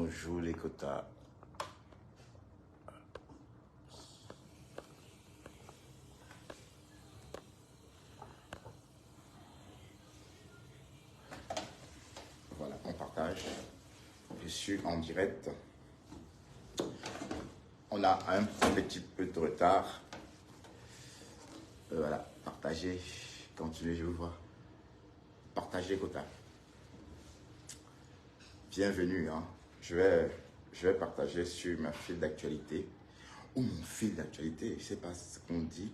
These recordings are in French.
Bonjour les quotas. Voilà, on partage. Je suis en direct. On a un petit peu de retard. Voilà, partagez, continuez, je vous vois. Partagez les quotas. Bienvenue, hein. Je vais partager sur ma fil d'actualité. Ou mon fil d'actualité, je ne sais pas ce qu'on dit.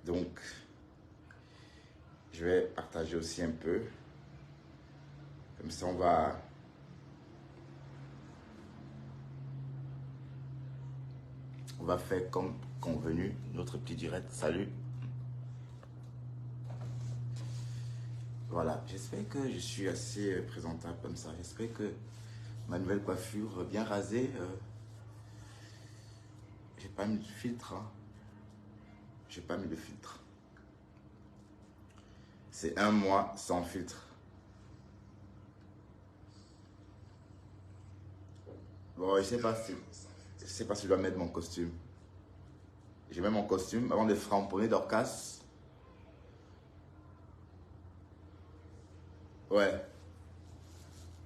Donc, je vais partager aussi un peu. Comme ça, on va faire comme convenu notre petit direct. Salut. Voilà, j'espère que je suis assez présentable comme ça. J'espère que ma nouvelle coiffure bien rasée, j'ai pas mis de filtre. Hein. J'ai pas mis de filtre. C'est un mois sans filtre. Bon, je sais pas si je dois mettre mon costume. Je mets mon costume avant de framponner Dorcas. Ouais.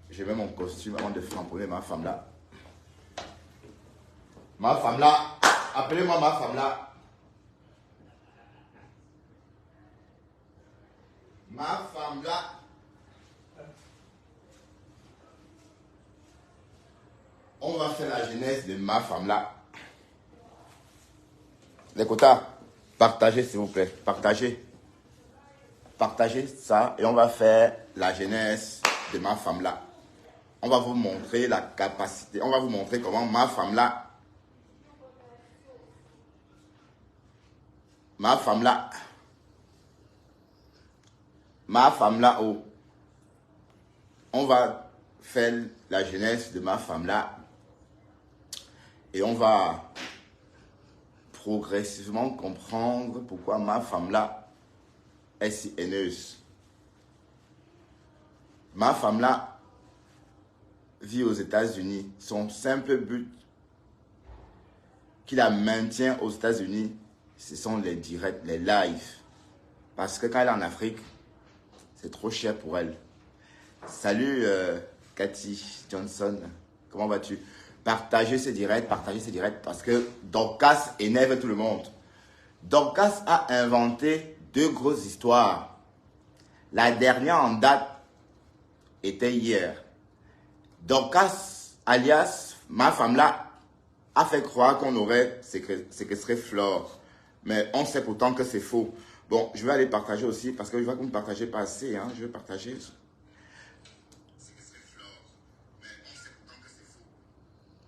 Je mets mon costume avant de framponner ma femme là. Ma femme là. Appelez-moi ma femme là. Ma femme là. On va faire la genèse de ma femme là. Les quotas, partagez s'il vous plaît. Partagez. Partagez ça et on va faire la genèse de ma femme là. On va vous montrer la capacité. On va vous montrer comment ma femme là. Ma femme là. Ma femme là. Oh. On va faire la genèse de ma femme là. Et on va progressivement comprendre pourquoi ma femme là est si haineuse. Ma femme là vit aux États-Unis. Son simple but qui la maintient aux États-Unis, ce sont les directs, les lives. Parce que quand elle est en Afrique, c'est trop cher pour elle. Salut Cathy Johnson, comment vas-tu? Partagez ces directs parce que Dorcas énerve tout le monde. Dorcas a inventé deux grosses histoires. La dernière en date était hier. Dorcas, alias ma femme là, a fait croire qu'on aurait séquestré Flore. Mais on sait pourtant que c'est faux. Bon, je vais aller partager aussi parce que je vois que vous ne partagez pas assez. Hein, je vais partager.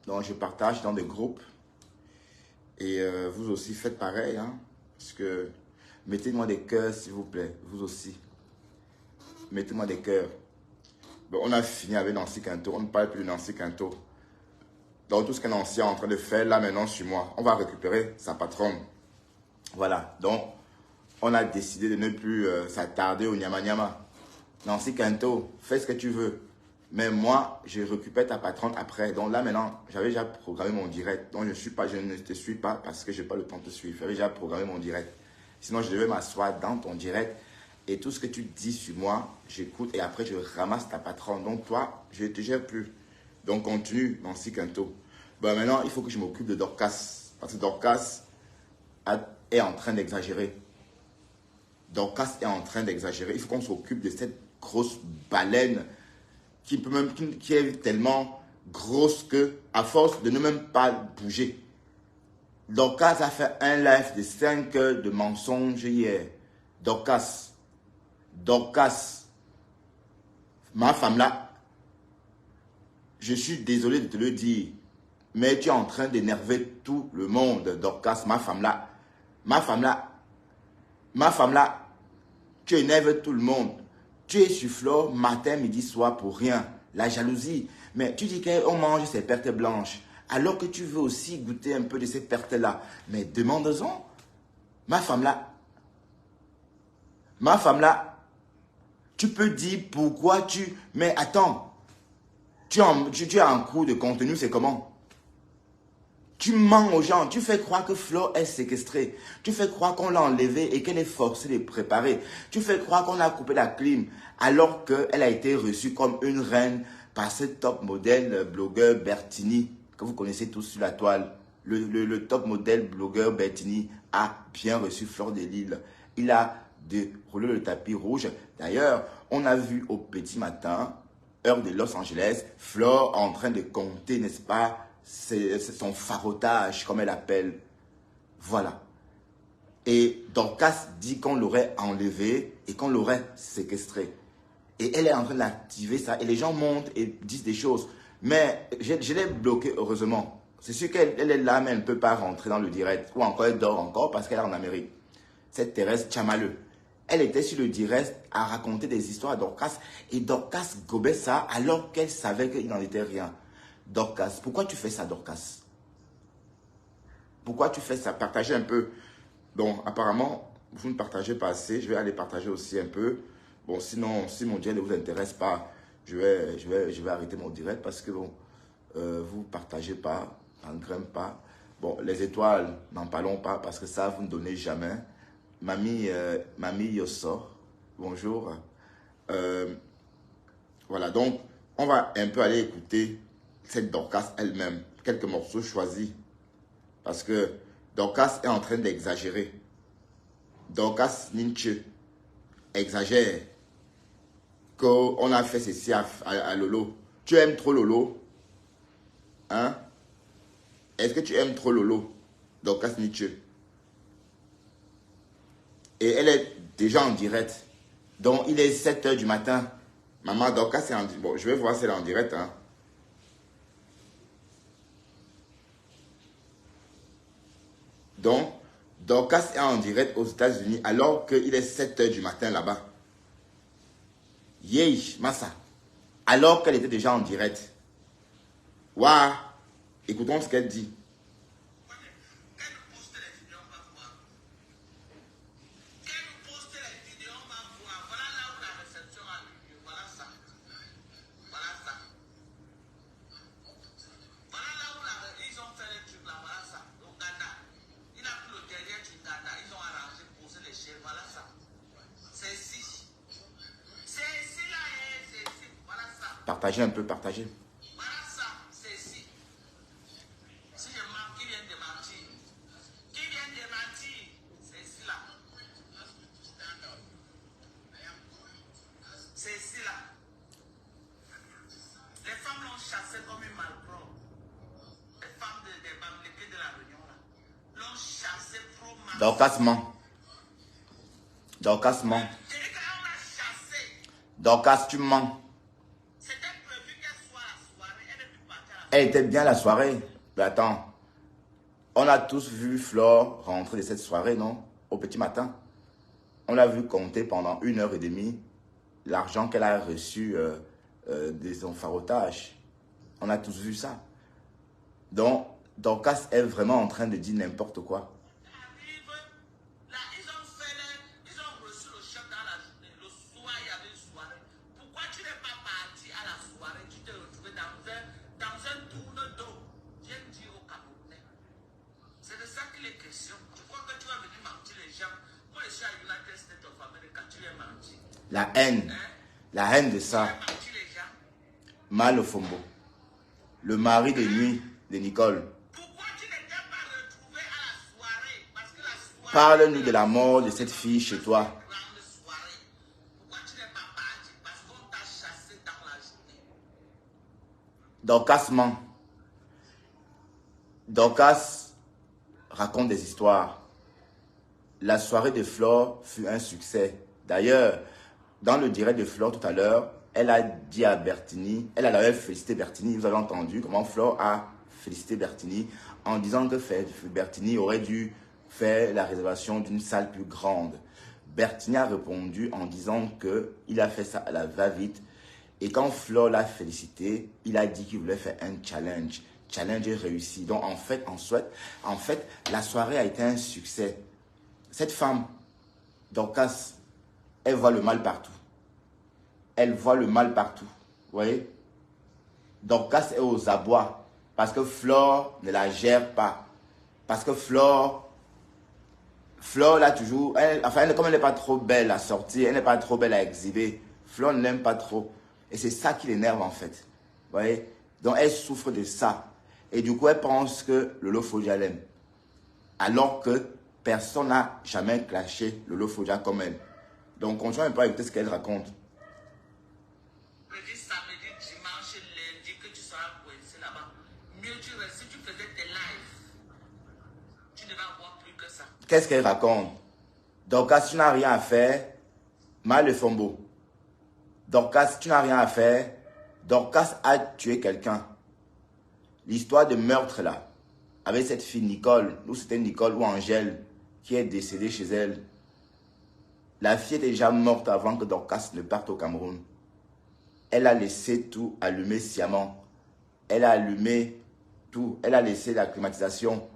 Donc, je partage dans des groupes. Et vous aussi, faites pareil. Hein, parce que mettez-moi des cœurs, s'il vous plaît. Vous aussi. Mettez-moi des cœurs. Bon, on a fini avec Nancy Quinto. On ne parle plus de Nancy Quinto. Donc, tout ce que Nancy est en train de faire là maintenant sur moi, on va récupérer sa patronne. Voilà. Donc, on a décidé de ne plus s'attarder au nyama-nyama. Nancy Quinto, fais ce que tu veux. Mais moi, je récupère ta patronne après. Donc là, maintenant, j'avais déjà programmé mon direct. Donc, je ne te suis pas parce que je n'ai pas le temps de te suivre. J'avais déjà programmé mon direct. Sinon, je devais m'asseoir dans ton direct. Et tout ce que tu dis sur moi, j'écoute. Et après, je ramasse ta patronne. Donc, toi, je ne te gère plus. Donc, continue, Nancy Quinto. Ben, maintenant, il faut que je m'occupe de Dorcas. Parce que Dorcas est en train d'exagérer. Dorcas est en train d'exagérer. Il faut qu'on s'occupe de cette grosse baleine qui est tellement grosse que, à force de ne même pas bouger. Dorcas a fait un live de 5 heures de mensonges hier. Dorcas, ma femme là, je suis désolé de te le dire, mais tu es en train d'énerver tout le monde. Dorcas, ma femme là, tu énerves tout le monde. Tu es sur Flore matin, midi, soir pour rien. La jalousie. Mais tu dis qu'on mange ces pertes blanches. Alors que tu veux aussi goûter un peu de ces pertes-là. Mais demande-en. Ma femme là, tu peux dire pourquoi tu... Mais attends. Tu as un cours de contenu, c'est comment? Tu mens aux gens, tu fais croire que Flo est séquestrée. Tu fais croire qu'on l'a enlevée et qu'elle est forcée de préparer. Tu fais croire qu'on a coupé la clim alors qu'elle a été reçue comme une reine par ce top modèle blogueur Bertini que vous connaissez tous sur la toile. Le top modèle blogueur Bertini a bien reçu Fleur de Lille. Il a déroulé le tapis rouge. D'ailleurs, on a vu au petit matin, heure de Los Angeles, Fleur en train de compter, n'est-ce pas, c'est son farotage, comme elle appelle. Voilà. Et Dorcas dit qu'on l'aurait enlevé et qu'on l'aurait séquestré. Et elle est en train d'activer ça. Et les gens montent et disent des choses. Mais je l'ai bloqué, heureusement. C'est sûr qu'elle est là, mais elle ne peut pas rentrer dans le direct. Ou encore, elle dort encore parce qu'elle est en Amérique. Cette Thérèse Chamaleux. Elle était sur le direct à raconter des histoires à Dorcas. Et Dorcas gobait ça alors qu'elle savait qu'il n'en était rien. Dorcas, pourquoi tu fais ça, Dorcas? Pourquoi tu fais ça? Partagez un peu. Donc, apparemment, vous ne partagez pas assez. Je vais aller partager aussi un peu. Bon, sinon, si mon direct ne vous intéresse pas, je vais arrêter mon direct parce que bon, vous ne partagez pas, on ne grimpe pas. Bon, les étoiles, n'en parlons pas parce que ça, vous ne donnez jamais. Mamie Yosso, bonjour. Voilà, donc, on va un peu aller écouter cette Dorcas elle-même, quelques morceaux choisis. Parce que Dorcas est en train d'exagérer. Dorcas Ninche exagère. Qu'on a fait ceci à Lolo. Tu aimes trop Lolo? Hein? Est-ce que tu aimes trop Lolo? Dorcas Ninche. Et elle est déjà en direct. Donc, il est 7 h du matin. Maman Dorcas est en direct. Bon, je vais voir si elle est en direct. Hein. Donc, Dorcas est en direct aux États-Unis alors qu'il est 7 h du matin là-bas. Yeesh, Massa. Alors qu'elle était déjà en direct. Waouh. Écoutons ce qu'elle dit. Partagez un peu, partagez. Voilà ça, c'est ici. Si je manque, qui vient de mentir? Qui vient de mentir? C'est ici là. C'est ici là. Les femmes l'ont chassé comme une malpropre. Les femmes des Bamlékés de la Réunion là. L'ont chassé pro mal. Dorcas ment. Dorcas ment. Dorcas, tu mens. Elle était bien la soirée. Mais attends, on a tous vu Flore rentrer de cette soirée, non? Au petit matin. On l'a vu compter pendant 1 h 30 l'argent qu'elle a reçu de son farotage. On a tous vu ça. Donc, Dorcas est vraiment en train de dire n'importe quoi. La haine de ça. Mal Fombo, le mari de nuit de Nicole. Parle-nous de la mort de cette fille chez toi. Dorcas ment. Dorcas raconte des histoires. La soirée de Flore fut un succès. D'ailleurs, dans le direct de Flore tout à l'heure, elle a dit à Bertini, elle avait félicité Bertini, vous avez entendu comment Flore a félicité Bertini en disant que Bertini aurait dû faire la réservation d'une salle plus grande. Bertini a répondu en disant qu'il a fait ça à la va-vite et quand Flore l'a félicité, il a dit qu'il voulait faire un challenge. Challenge est réussi. Donc en fait, la soirée a été un succès. Cette femme, Dorcas, elle voit le mal partout. Elle voit le mal partout. Vous voyez? Dorcas est aux abois parce que Flore ne la gère pas. Parce que Flore là toujours, comme elle n'est pas trop belle à sortir, elle n'est pas trop belle à exhiber, Flore ne l'aime pas trop. Et c'est ça qui l'énerve en fait. Vous voyez? Donc elle souffre de ça. Et du coup, elle pense que Lolo Fodia l'aime. Alors que personne n'a jamais clashé Lolo Fodia comme elle. Donc, continuons un peu à écouter ce qu'elle raconte. Samedi, dimanche, lundi, que tu seras coincé là-bas. Mieux tu restes, si tu faisais tes lives, tu ne vas avoir plus que ça. Qu'est-ce qu'elle raconte? Dorcas, tu n'as rien à faire. Mal le fombo. Dorcas, tu n'as rien à faire. Dorcas a tué quelqu'un. L'histoire de meurtre là, avec cette fille Nicole, ou c'était Nicole ou Angèle, qui est décédée chez elle. La fille est déjà morte avant que Dorcas ne parte au Cameroun. Elle a laissé tout allumer sciemment. Elle a allumé tout. Elle a laissé la climatisation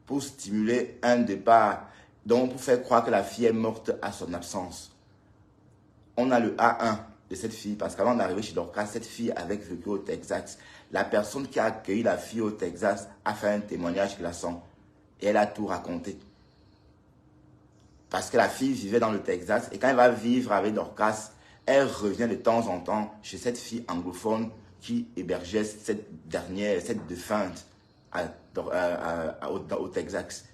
pour stimuler un départ. Donc, pour faire croire que la fille est morte à son absence. On a le A1 de cette fille, parce qu'avant d'arriver chez Dorcas, cette fille avait vécu au Texas. La personne qui a accueilli la fille au Texas a fait un témoignage glaçant. Et elle a tout raconté. Parce que la fille vivait dans le Texas, et quand elle va vivre avec Dorcas, elle revient de temps en temps chez cette fille anglophone qui hébergeait cette défunte au Texas.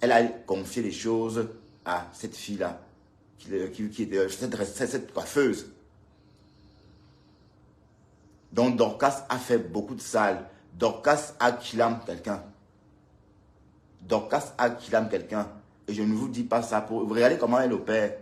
Elle a confié les choses à cette fille-là, qui était cette coiffeuse. Donc Dorcas a fait beaucoup de sales. Dorcas a kidnappé quelqu'un. Dorcas a kidnappé quelqu'un. Et je ne vous dis pas ça pour... Vous regardez comment elle opère.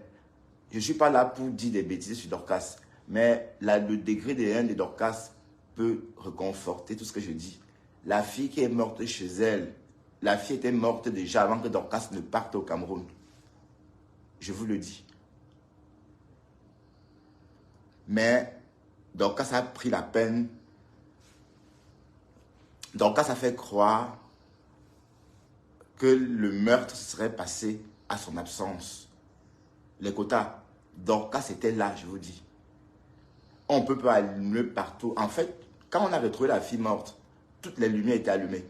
Je ne suis pas là pour dire des bêtises sur Dorcas. Mais le degré de haine de Dorcas peut réconforter tout ce que je dis. La fille qui est morte chez elle, la fille était morte déjà avant que Dorcas ne parte au Cameroun. Je vous le dis. Mais Dorcas a pris la peine. Dorcas a fait croire que le meurtre se serait passé à son absence. Les quotas, Dorcas était là, je vous dis. On ne peut pas allumer partout. En fait, quand on a retrouvé la fille morte, toutes les lumières étaient allumées.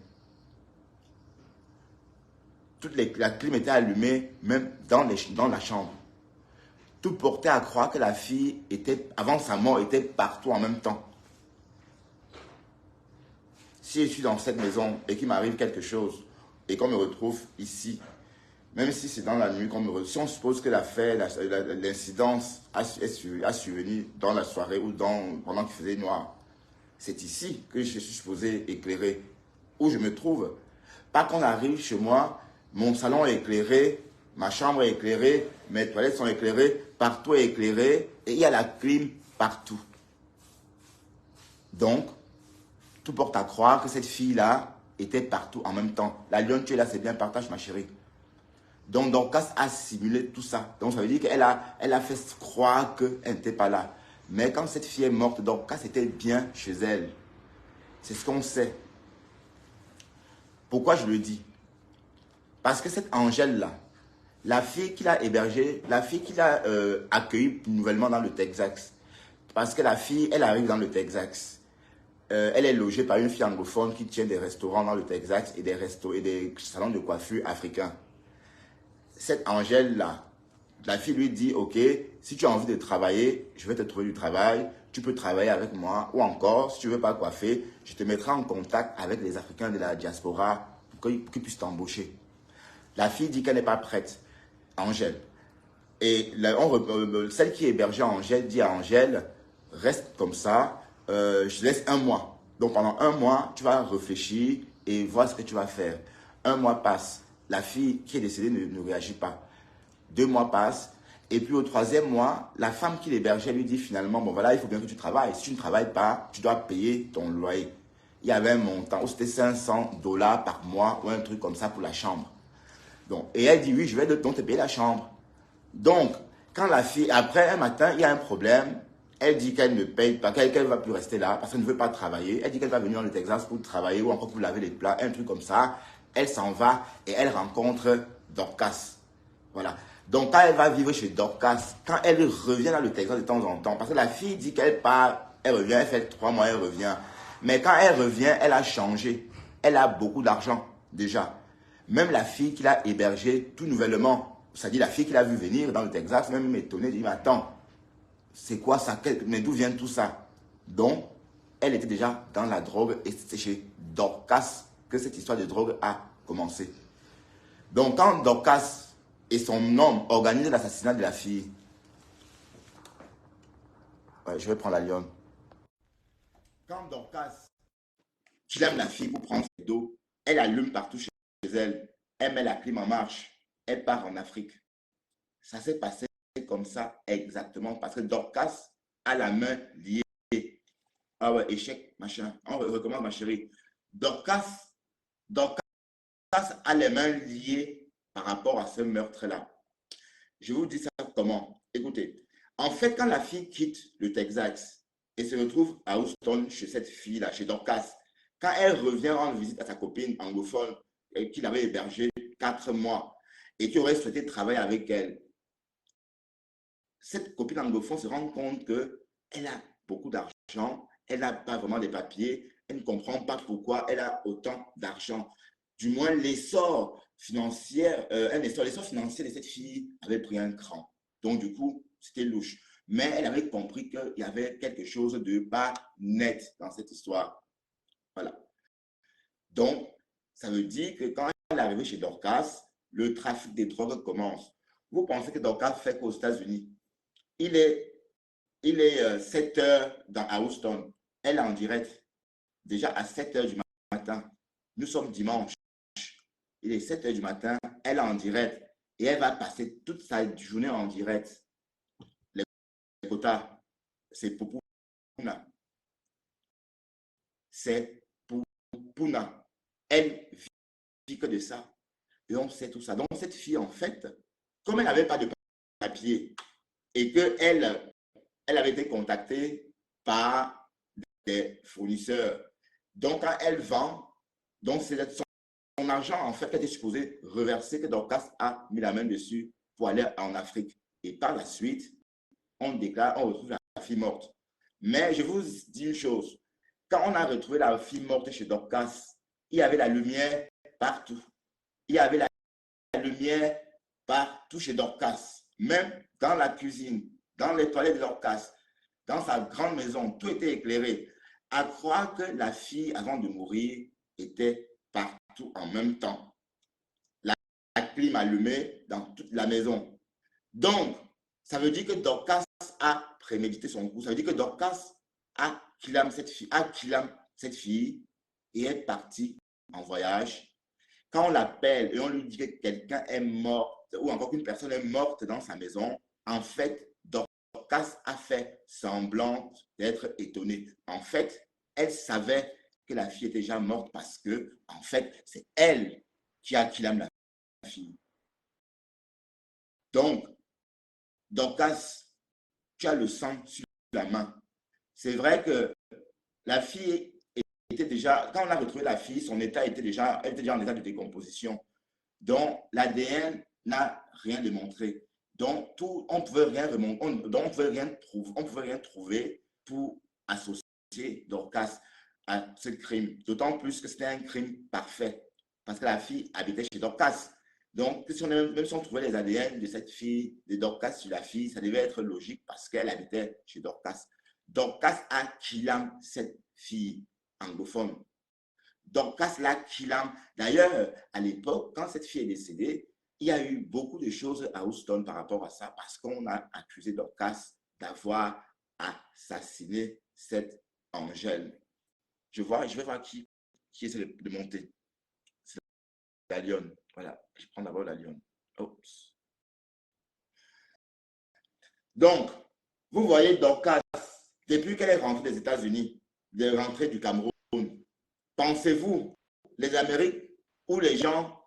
La clim était allumée, même dans la chambre. Tout portait à croire que la fille, avant sa mort, était partout en même temps. Si je suis dans cette maison et qu'il m'arrive quelque chose, et qu'on me retrouve ici, même si c'est dans la nuit qu'on me retrouve, si on suppose que l'incidence a survenu dans la soirée ou pendant qu'il faisait noir, c'est ici que je suis supposé éclairer, où je me trouve. Pas qu'on arrive chez moi, mon salon est éclairé, ma chambre est éclairée, mes toilettes sont éclairées, partout est éclairé, et il y a la clim partout. Donc, tout porte à croire que cette fille-là était partout en même temps. La lionne, tu es là, c'est bien, partage ma chérie. Donc Dorcas a simulé tout ça. Donc ça veut dire qu'elle a fait croire qu'elle n'était pas là. Mais quand cette fille est morte, Dorcas était bien chez elle. C'est ce qu'on sait. Pourquoi je le dis? Parce que cette Angèle-là, la fille qui l'a hébergée, la fille qui l'a accueillie nouvellement dans le Texas, parce que la fille, elle arrive dans le Texas. Elle est logée par une fille anglophone qui tient des restaurants dans le Texas et des salons de coiffure africains. Cette Angèle-là, la fille lui dit, ok, si tu as envie de travailler, je vais te trouver du travail, tu peux travailler avec moi, ou encore, si tu ne veux pas coiffer, je te mettrai en contact avec les Africains de la diaspora pour qu'ils puissent t'embaucher. La fille dit qu'elle n'est pas prête, Angèle. Et celle qui hébergeait Angèle dit à Angèle, reste comme ça, je te laisse 1 mois. Donc pendant 1 mois, tu vas réfléchir et voir ce que tu vas faire. 1 mois passe. La fille qui est décédée ne réagit pas. 2 mois passent. Et puis au 3e mois, la femme qui l'hébergeait lui dit finalement, bon voilà, il faut bien que tu travailles. Si tu ne travailles pas, tu dois payer ton loyer. Il y avait un montant, c'était $500 par mois ou un truc comme ça pour la chambre. Donc, et elle dit, oui, je vais donc te payer la chambre. Donc, quand la fille, après un matin, il y a un problème. Elle dit qu'elle ne paye pas, qu'elle ne va plus rester là parce qu'elle ne veut pas travailler. Elle dit qu'elle va venir dans le Texas pour travailler ou encore pour laver les plats, un truc comme ça. Elle s'en va et elle rencontre Dorcas. Voilà. Donc, quand elle va vivre chez Dorcas, quand elle revient dans le Texas de temps en temps, parce que la fille dit qu'elle part, elle revient, elle fait 3 mois, elle revient. Mais quand elle revient, elle a changé. Elle a beaucoup d'argent déjà. Même la fille qu'il a hébergée tout nouvellement, c'est-à-dire la fille qu'il a vu venir dans le Texas, même m'étonnait, dit, mais attends, c'est quoi ça? Mais d'où vient tout ça? Donc, elle était déjà dans la drogue et c'est chez Dorcas que cette histoire de drogue a commencé. Donc, quand Dorcas et son homme organisent l'assassinat de la fille, ouais, je vais prendre la lionne. Quand Dorcas kidnappe la fille pour prendre ses dos, elle allume partout chez elle, elle met la clim en marche, elle part en Afrique. Ça s'est passé comme ça exactement parce que Dorcas a la main liée. Ah ouais, échec, machin. On recommence, ma chérie. Dorcas a les mains liées par rapport à ce meurtre-là. Je vous dis ça comment? Écoutez, en fait, quand la fille quitte le Texas et se retrouve à Houston chez cette fille-là, chez Dorcas, quand elle revient rendre visite à sa copine anglophone qu'il avait hébergée 4 mois et qui aurait souhaité travailler avec elle, cette copine anglophone se rend compte qu'elle a beaucoup d'argent, elle n'a pas vraiment des papiers, elle ne comprend pas pourquoi elle a autant d'argent. Du moins, l'essor financier de cette fille avait pris un cran. Donc, du coup, c'était louche. Mais elle avait compris qu'il y avait quelque chose de pas net dans cette histoire. Voilà. Donc, ça veut dire que quand elle est arrivée chez Dorcas, le trafic des drogues commence. Vous pensez que Dorcas fait qu'aux États-Unis? Il est 7 heures à Houston. Elle est en direct. Déjà à 7 heures du matin. Nous sommes dimanche. Il est 7 heures du matin. Elle est en direct. Et elle va passer toute sa journée en direct. Les quotas, c'est pour Puna. C'est pour Puna. Elle vit que de ça. Et on sait tout ça. Donc, cette fille, en fait, comme elle n'avait pas de papier et qu'elle avait été contactée par des fournisseurs. Donc, quand elle vend, donc c'est son argent, en fait, qu'elle était supposée reverser, que Dorcas a mis la main dessus pour aller en Afrique. Et par la suite, on retrouve la fille morte. Mais je vous dis une chose, quand on a retrouvé la fille morte chez Dorcas, il y avait la lumière partout. Il y avait la lumière partout chez Dorcas, même dans la cuisine, dans les toilettes de Dorcas, dans sa grande maison, tout était éclairé. À croire que la fille, avant de mourir, était partout en même temps. La clim allumée dans toute la maison. Donc, ça veut dire que Dorcas a prémédité son coup. Ça veut dire que Dorcas a kidnappé cette fille et est partie en voyage. Quand on l'appelle et on lui dit que quelqu'un est mort ou encore qu'une personne est morte dans sa maison, en fait, Dorcas a fait semblant d'être étonnée. En fait, elle savait que la fille était déjà morte parce que, en fait, c'est elle qui a kidnappé la fille. Donc, Dorcas, tu as le sang sur la main. C'est vrai que la fille était déjà, quand on a retrouvé la fille, son état était déjà, elle était déjà en état de décomposition. Donc, l'ADN n'a rien démontré. Donc, on ne pouvait rien trouver pour associer Dorcas à ce crime. D'autant plus que c'était un crime parfait, parce que la fille habitait chez Dorcas. Donc, même si on trouvait les ADN de cette fille, de Dorcas sur la fille, ça devait être logique parce qu'elle habitait chez Dorcas. Dorcas a kidnappé cette fille anglophone. Dorcas l'a kidnappé. D'ailleurs, à l'époque, quand cette fille est décédée, il y a eu beaucoup de choses à Houston par rapport à ça parce qu'on a accusé Dorcas d'avoir assassiné cette Angèle. Je vais voir qui essaie de monter. C'est la lionne. Voilà, je prends d'abord la lionne. Oups. Donc, vous voyez Dorcas, depuis qu'elle est rentrée des États-Unis, de rentrée du Cameroun, pensez-vous, les Amériques ou les gens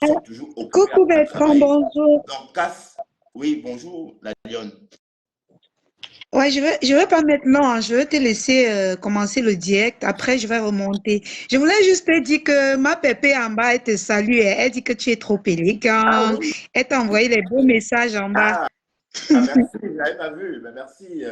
sont toujours occupés Coucou à Bertrand, travailler? bonjour. Dorcas, oui, bonjour, la lionne. Ouais, je vais pas maintenant, je vais te laisser commencer le direct. Après, je vais remonter. Je voulais juste te dire que ma pépé en bas, elle te salue. Elle dit que tu es trop Ah élégant. oui, Elle t'a envoyé les beaux messages en bas. ah, merci, je n'avais pas vu, mais merci.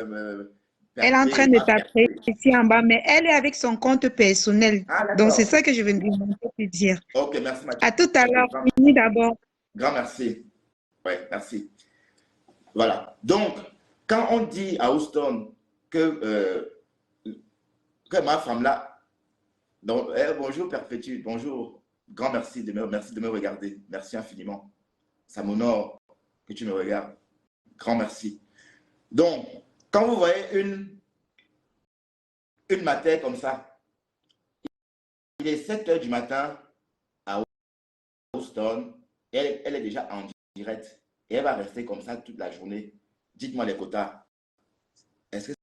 Elle est en train Perpé, de ma taper Perpé. ici en bas, mais elle est avec son compte personnel. Ah, Donc, c'est d'accord. ça que je vais te dire. Ok, merci, À Mathieu. tout à Ok, l'heure. Fini d'abord. grand merci. Ouais, merci. Voilà. Donc, quand on dit à Houston que ma femme là, donc, bonjour Perpétue, bonjour, grand merci de me regarder. Merci infiniment. Ça m'honore que tu me regardes. Grand merci. Donc, quand vous voyez une matinée comme ça, il est 7 heures du matin à Houston, elle est déjà en direct et elle va rester comme ça toute la journée. Dites-moi les quotas. Est-ce que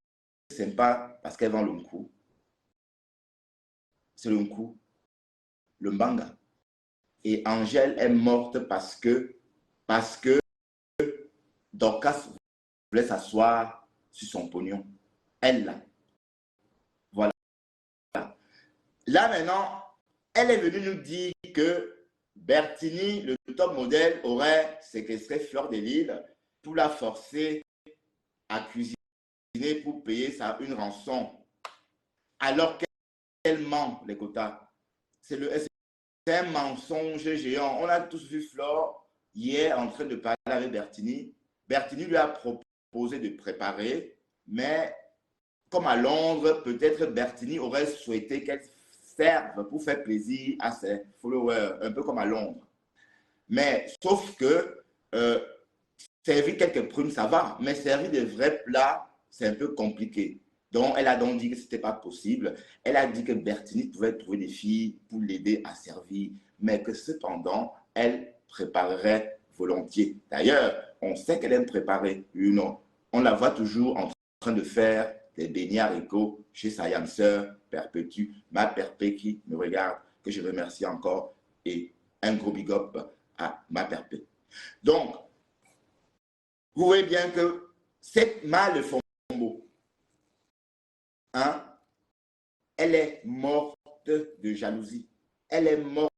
c'est pas parce qu'elle vend le Nkou? C'est le Nkou, le Mbanga. Et Angèle est morte parce que Dorcas voulait s'asseoir sur son pognon. Elle, là. Voilà. Là, maintenant, elle est venue nous dire que Bertini, le top modèle, aurait séquestré Fleur de Lille pour la forcer à cuisiner pour payer une rançon. Alors qu'elle ment les quotas. C'est un mensonge géant. On a tous vu Flore hier en train de parler avec Bertini. Bertini lui a proposé de préparer, mais comme à Londres, peut-être Bertini aurait souhaité qu'elle serve pour faire plaisir à ses followers, un peu comme à Londres. Mais sauf que servir quelques prunes, ça va, mais servir des vrais plats, c'est un peu compliqué. Donc, elle a donc dit que ce n'était pas possible. Elle a dit que Bertini pouvait trouver des filles pour l'aider à servir, mais que cependant, elle préparerait volontiers. D'ailleurs, on sait qu'elle aime préparer, non. On la voit toujours en train de faire des beignets haricots chez sa yam sœur Perpétue, ma Perpé qui me regarde, que je remercie encore, et un gros big up à ma Perpé. Donc, vous voyez bien que cette mâle Fombo, hein, elle est morte de jalousie. Elle est morte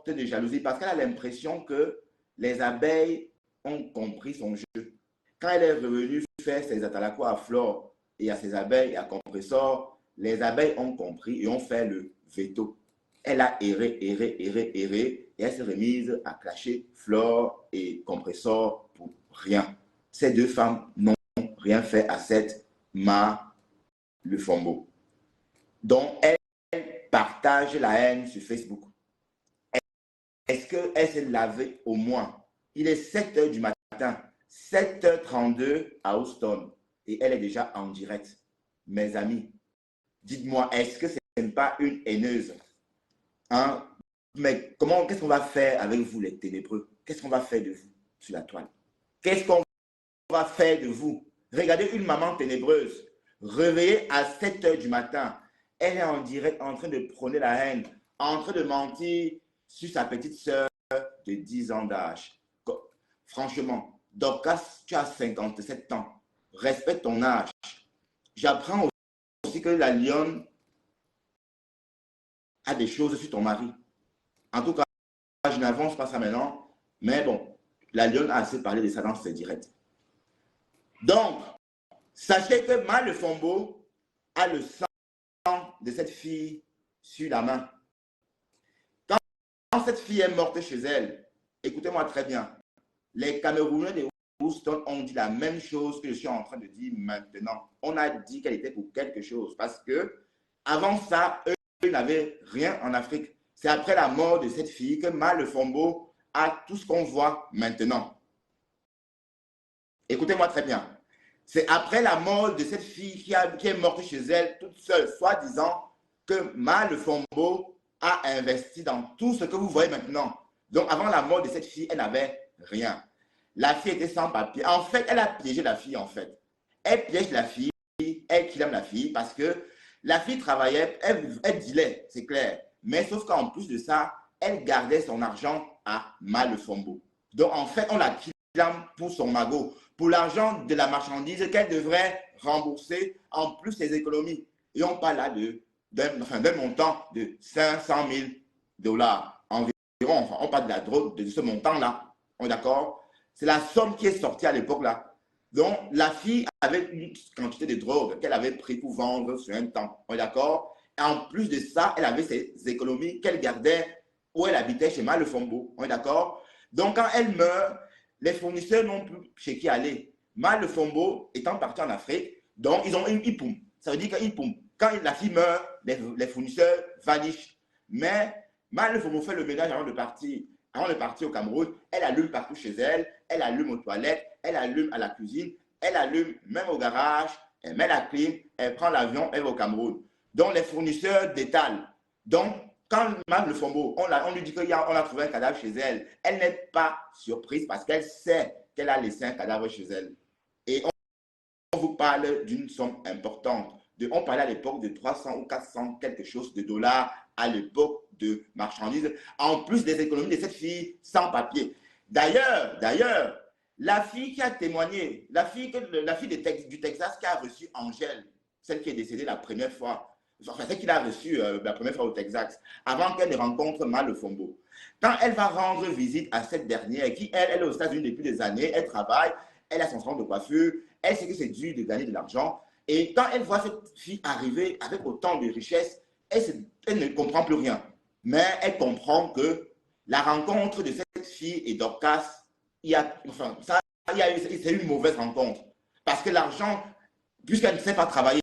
de jalousie parce qu'elle a l'impression que les abeilles ont compris son jeu. Quand elle est revenue faire ses atalakos à Flore et à ses abeilles à Compressor, les abeilles ont compris et ont fait le veto. Elle a erré, et elle s'est remise à clasher Flore et Compressor pour rien. Ces deux femmes n'ont rien fait à cette le Fombo. Donc, elle partage la haine sur Facebook. Est-ce qu'elle s'est lavée au moins? Il est 7 h du matin, 7h32 à Houston, et elle est déjà en direct. Mes amis, dites-moi, est-ce que ce n'est pas une haineuse? Hein? Mais qu'est-ce qu'on va faire avec vous, les ténébreux? Qu'est-ce qu'on va faire de vous sur la toile? Qu'est-ce qu'on va faire de vous? Regardez une maman ténébreuse, réveillée à 7 h du matin. Elle est en direct en train de prôner la haine, en train de mentir sur sa petite sœur de 10 ans d'âge. Franchement, Dorcas, tu as 57 ans. Respecte ton âge. J'apprends aussi que la lionne a des choses sur ton mari. En tout cas, je n'avance pas ça maintenant. Mais bon, la lionne a assez parlé de ça dans ses directs. Donc, sachez que Mal le Fombo a le sang de cette fille sur la main. Quand cette fille est morte chez elle, écoutez-moi très bien, les Camerounais de Houston ont dit la même chose que je suis en train de dire maintenant. On a dit qu'elle était pour quelque chose parce que avant ça, eux n'avaient rien en Afrique. C'est après la mort de cette fille que Mal le Fombo a tout ce qu'on voit maintenant. Écoutez-moi très bien. C'est après la mort de cette fille qui est morte chez elle toute seule, soi-disant, que Mal le Fombo a investi dans tout ce que vous voyez maintenant. Donc, avant la mort de cette fille, elle n'avait rien. La fille était sans papier. En fait, elle a piégé la fille, en fait. Elle piège la fille, elle kidnappe la fille parce que la fille travaillait, elle dealait, c'est clair. Mais sauf qu'en plus de ça, elle gardait son argent à Mal le Fombo. Donc, en fait, on la kidnappe pour son magot, pour l'argent de la marchandise qu'elle devrait rembourser en plus ses économies. Et on parle là d'un montant de 500 000 dollars environ. On parle de la drogue de ce montant-là. On est d'accord? C'est la somme qui est sortie à l'époque là. Donc, la fille avait une quantité de drogue qu'elle avait pris pour vendre sur un temps. On est d'accord? Et en plus de ça, elle avait ses économies qu'elle gardait où elle habitait chez Mal-le-Fombo. On est d'accord? Donc, quand elle meurt, les fournisseurs n'ont plus chez qui aller. Mal-le-Fombo étant parti en Afrique, donc ils ont une IPOUM. Ça veut dire qu'IPOUM, quand la fille meurt, les fournisseurs vanissent. Mais Mal-le-Fombo fait le ménage avant de partir. Avant de partir au Cameroun, elle allume partout chez elle, elle allume aux toilettes, elle allume à la cuisine, elle allume même au garage, elle met la clim, elle prend l'avion, elle va au Cameroun. Donc les fournisseurs détalent. Donc quand Mme Le Fombo, on lui dit qu'on a trouvé un cadavre chez elle, elle n'est pas surprise parce qu'elle sait qu'elle a laissé un cadavre chez elle. Et on vous parle d'une somme importante. On parlait à l'époque de 300 ou 400 quelque chose de dollars à l'époque de marchandises, en plus des économies de cette fille sans papier. D'ailleurs, la fille qui a témoigné, la fille du Texas qui a reçu Angèle, celle qui est décédée la première fois, enfin celle qu'il a reçue la première fois au Texas, avant qu'elle ne rencontre Mal Le Fombo. Quand elle va rendre visite à cette dernière, qui elle est aux États-Unis depuis des années, elle travaille, elle a son salon de coiffure, elle sait que c'est dur de gagner de l'argent, et quand elle voit cette fille arriver avec autant de richesse, elle ne comprend plus rien. Mais elle comprend que la rencontre de cette fille et Dorcas, c'est une mauvaise rencontre. Parce que l'argent, puisqu'elle ne sait pas travailler,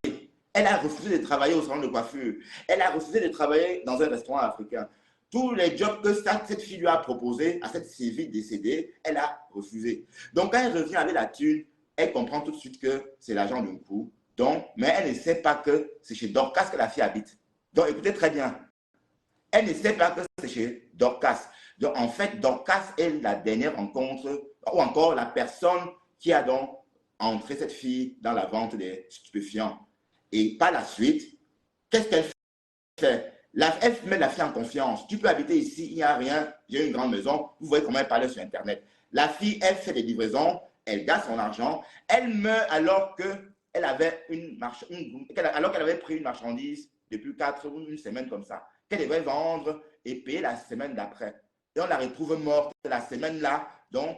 elle a refusé de travailler au salon de coiffure, elle a refusé de travailler dans un restaurant africain. Tous les jobs que cette fille lui a proposés à cette fille décédée, elle a refusé. Donc quand elle revient avec la thune, elle comprend tout de suite que c'est l'argent d'un coup. Donc, mais elle ne sait pas que c'est chez Dorcas que la fille habite. Donc écoutez très bien. Elle ne sait pas que c'est chez Dorcas. Donc, en fait, Dorcas est la dernière rencontre, ou encore la personne qui a donc entré cette fille dans la vente des stupéfiants. Et par la suite, qu'est-ce qu'elle fait? Elle met la fille en confiance. Tu peux habiter ici, il n'y a rien, j'ai une grande maison. Vous voyez comment elle parle sur Internet. La fille, elle fait des livraisons, elle garde son argent. Elle meurt alors qu'elle avait alors qu'elle avait pris une marchandise depuis 4 ou une semaine comme ça, qu'elle devait vendre et payer la semaine d'après. Et on la retrouve morte la semaine-là. Donc,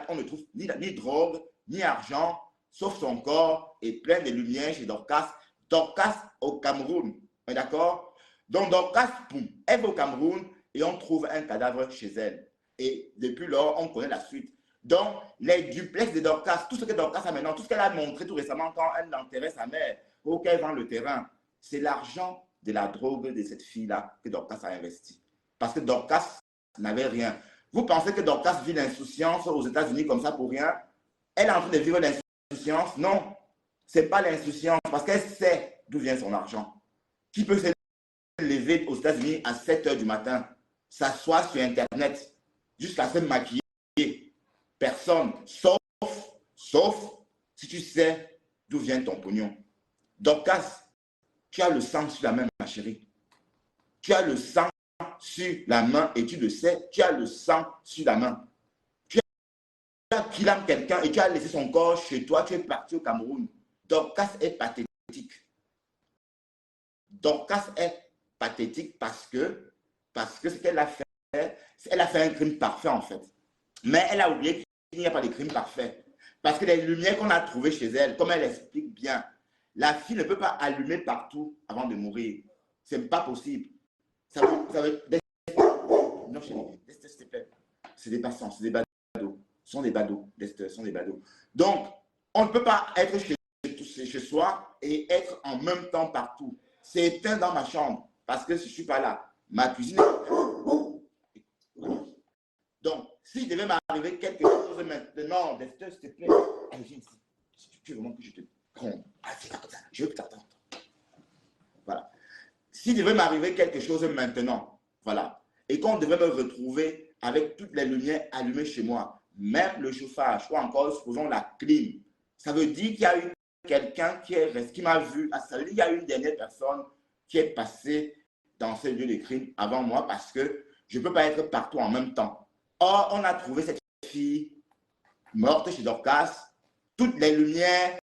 on ne trouve ni drogue, ni argent, sauf son corps et plein de lumière chez Dorcas. Dorcas au Cameroun. D'accord? Donc, Dorcas, boum, elle va au Cameroun et on trouve un cadavre chez elle. Et depuis lors, on connaît la suite. Donc, les duplex de Dorcas, tout ce que Dorcas a maintenant, tout ce qu'elle a montré tout récemment quand elle enterrait sa mère, ou qu'elle vend le terrain, c'est l'argent de la drogue de cette fille-là que Dorcas a investi. Parce que Dorcas n'avait rien. Vous pensez que Dorcas vit l'insouciance aux États-Unis comme ça pour rien? Elle est en train de vivre l'insouciance? Non, ce n'est pas l'insouciance parce qu'elle sait d'où vient son argent. Qui peut se lever aux États-Unis à 7 h du matin, s'asseoir sur Internet, jusqu'à se maquiller? Personne, sauf si tu sais d'où vient ton pognon. Dorcas, tu as le sang sur la main, ma chérie. Tu as le sang sur la main et tu le sais, tu as le sang sur la main. Tu as kidnappé quelqu'un et tu as laissé son corps chez toi, tu es parti au Cameroun. Dorcas est pathétique. Dorcas est pathétique parce que ce qu'elle a fait, elle a fait un crime parfait en fait. Mais elle a oublié qu'il n'y a pas de crime parfait. Parce que les lumières qu'on a trouvées chez elle, comme elle explique bien, la fille ne peut pas allumer partout avant de mourir. Ce n'est pas possible. Ça veut... Non, chérie, s'il te plaît. C'est des passants, c'est des badauds. Ce sont des badauds. Sont des badauds. Donc, on ne peut pas être chez soi et être en même temps partout. C'est éteint dans ma chambre parce que je ne suis pas là. Ma cuisine est... Donc, si devait m'arriver quelque chose maintenant, s'il te plaît, allez, viens ici. Si tu veux vraiment que je te gronde, c'est pas comme ça. Je veux que tu attends. Voilà. S'il devait m'arriver quelque chose maintenant, voilà, et qu'on devait me retrouver avec toutes les lumières allumées chez moi, même le chauffage, ou encore, supposons, la clim, ça veut dire qu'il y a eu quelqu'un qui m'a vu, ça veut dire qu'il y a eu une dernière personne qui est passée dans ce lieu de crime avant moi parce que je ne peux pas être partout en même temps. Or, on a trouvé cette fille morte chez Dorcas, toutes les lumières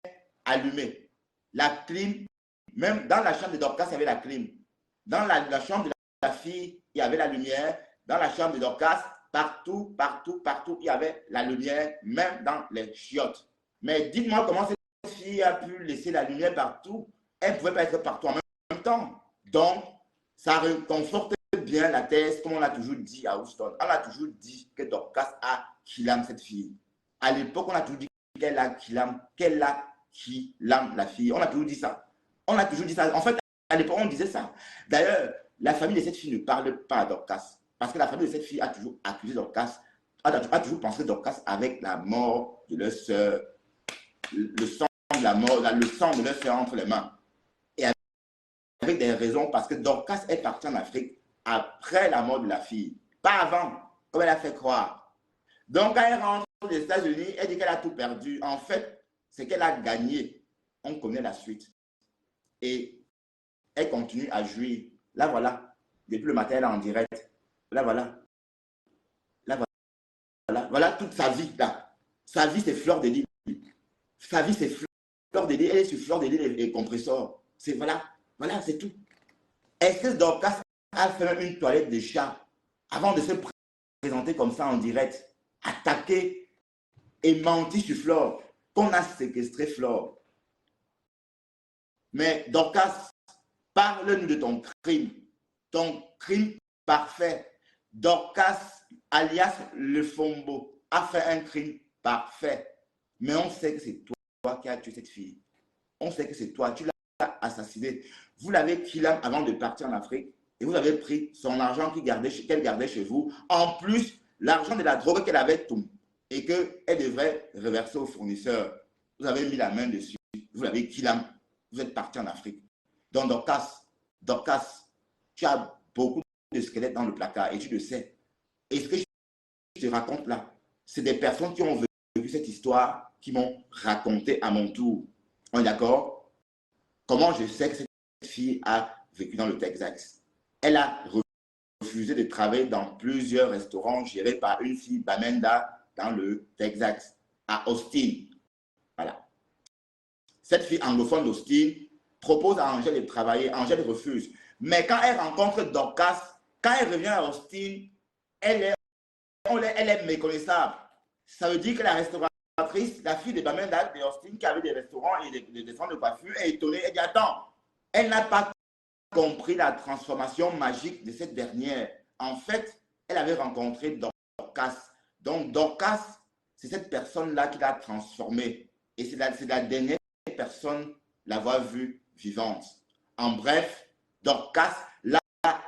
allumées, la clim, même dans la chambre de Dorcas, il y avait la clim. Dans la chambre de la fille, il y avait la lumière. Dans la chambre de Dorcas, partout, il y avait la lumière, même dans les chiottes. Mais dites-moi comment cette fille a pu laisser la lumière partout. Elle ne pouvait pas être partout en même temps. Donc, ça réconforte bien la thèse, comme on l'a toujours dit à Houston. On a toujours dit que Dorcas a kidnappé cette fille. À l'époque, on a toujours dit qu'elle a kidnappé la fille. On a toujours dit ça. On a toujours dit ça. En fait, à l'époque, on disait ça. D'ailleurs, la famille de cette fille ne parle pas à Dorcas. Parce que la famille de cette fille a toujours accusé Dorcas, a toujours pensé Dorcas avec la mort de leur sœur, le sang de la mort, le sang de leur sœur entre les mains. Et avec des raisons, parce que Dorcas est partie en Afrique après la mort de la fille. Pas avant, comme elle a fait croire. Donc, quand elle rentre des États-Unis, elle dit qu'elle a tout perdu. En fait, c'est qu'elle a gagné. On connaît la suite. Et elle continue à jouir. Là, voilà. Depuis le matin, elle est en direct. Là, voilà. Là, voilà. Voilà toute sa vie, là. Sa vie, c'est Fleur de Lys. Sa vie, c'est Fleur de Lys. Elle est sur Fleur de Lys et compresseur. C'est voilà. Voilà, c'est tout. Est-ce que Dorcas a fait une toilette de chat avant de se présenter comme ça en direct, attaquer et mentir sur Flore, qu'on a séquestré Flore? Mais Dorcas, parle-nous de ton crime parfait. Dorcas, alias Le Fombo, a fait un crime parfait. Mais on sait que c'est toi qui as tué cette fille. On sait que c'est toi, tu l'as assassinée. Vous l'avez kidnappée avant de partir en Afrique et vous avez pris son argent qu'elle gardait chez vous. En plus, l'argent de la drogue qu'elle avait tout et qu'elle devrait reverser aux fournisseurs. Vous avez mis la main dessus. Vous l'avez kidnappée. Vous êtes parti en Afrique. Donc, Dorcas, tu as beaucoup de squelettes dans le placard et tu le sais. Et ce que je te raconte là, c'est des personnes qui ont vécu cette histoire qui m'ont raconté à mon tour. On est d'accord? Comment je sais que cette fille a vécu dans le Texas? Elle a refusé de travailler dans plusieurs restaurants gérés par une fille Bamenda dans le Texas, à Austin. Voilà. Cette fille anglophone d'Austin propose à Angèle de travailler. Angèle refuse. Mais quand elle rencontre Dorcas, quand elle revient à Austin, elle est méconnaissable. Ça veut dire que la restauratrice, la fille de Bamenda de Austin, qui avait des restaurants et des centres de coiffure, est étonnée. Elle dit, attends, elle n'a pas compris la transformation magique de cette dernière. En fait, elle avait rencontré Dorcas. Donc, Dorcas, c'est cette personne-là qui l'a transformée. Et c'est la dernière personne l'avoir vue vivante. En bref, Dorcas l'a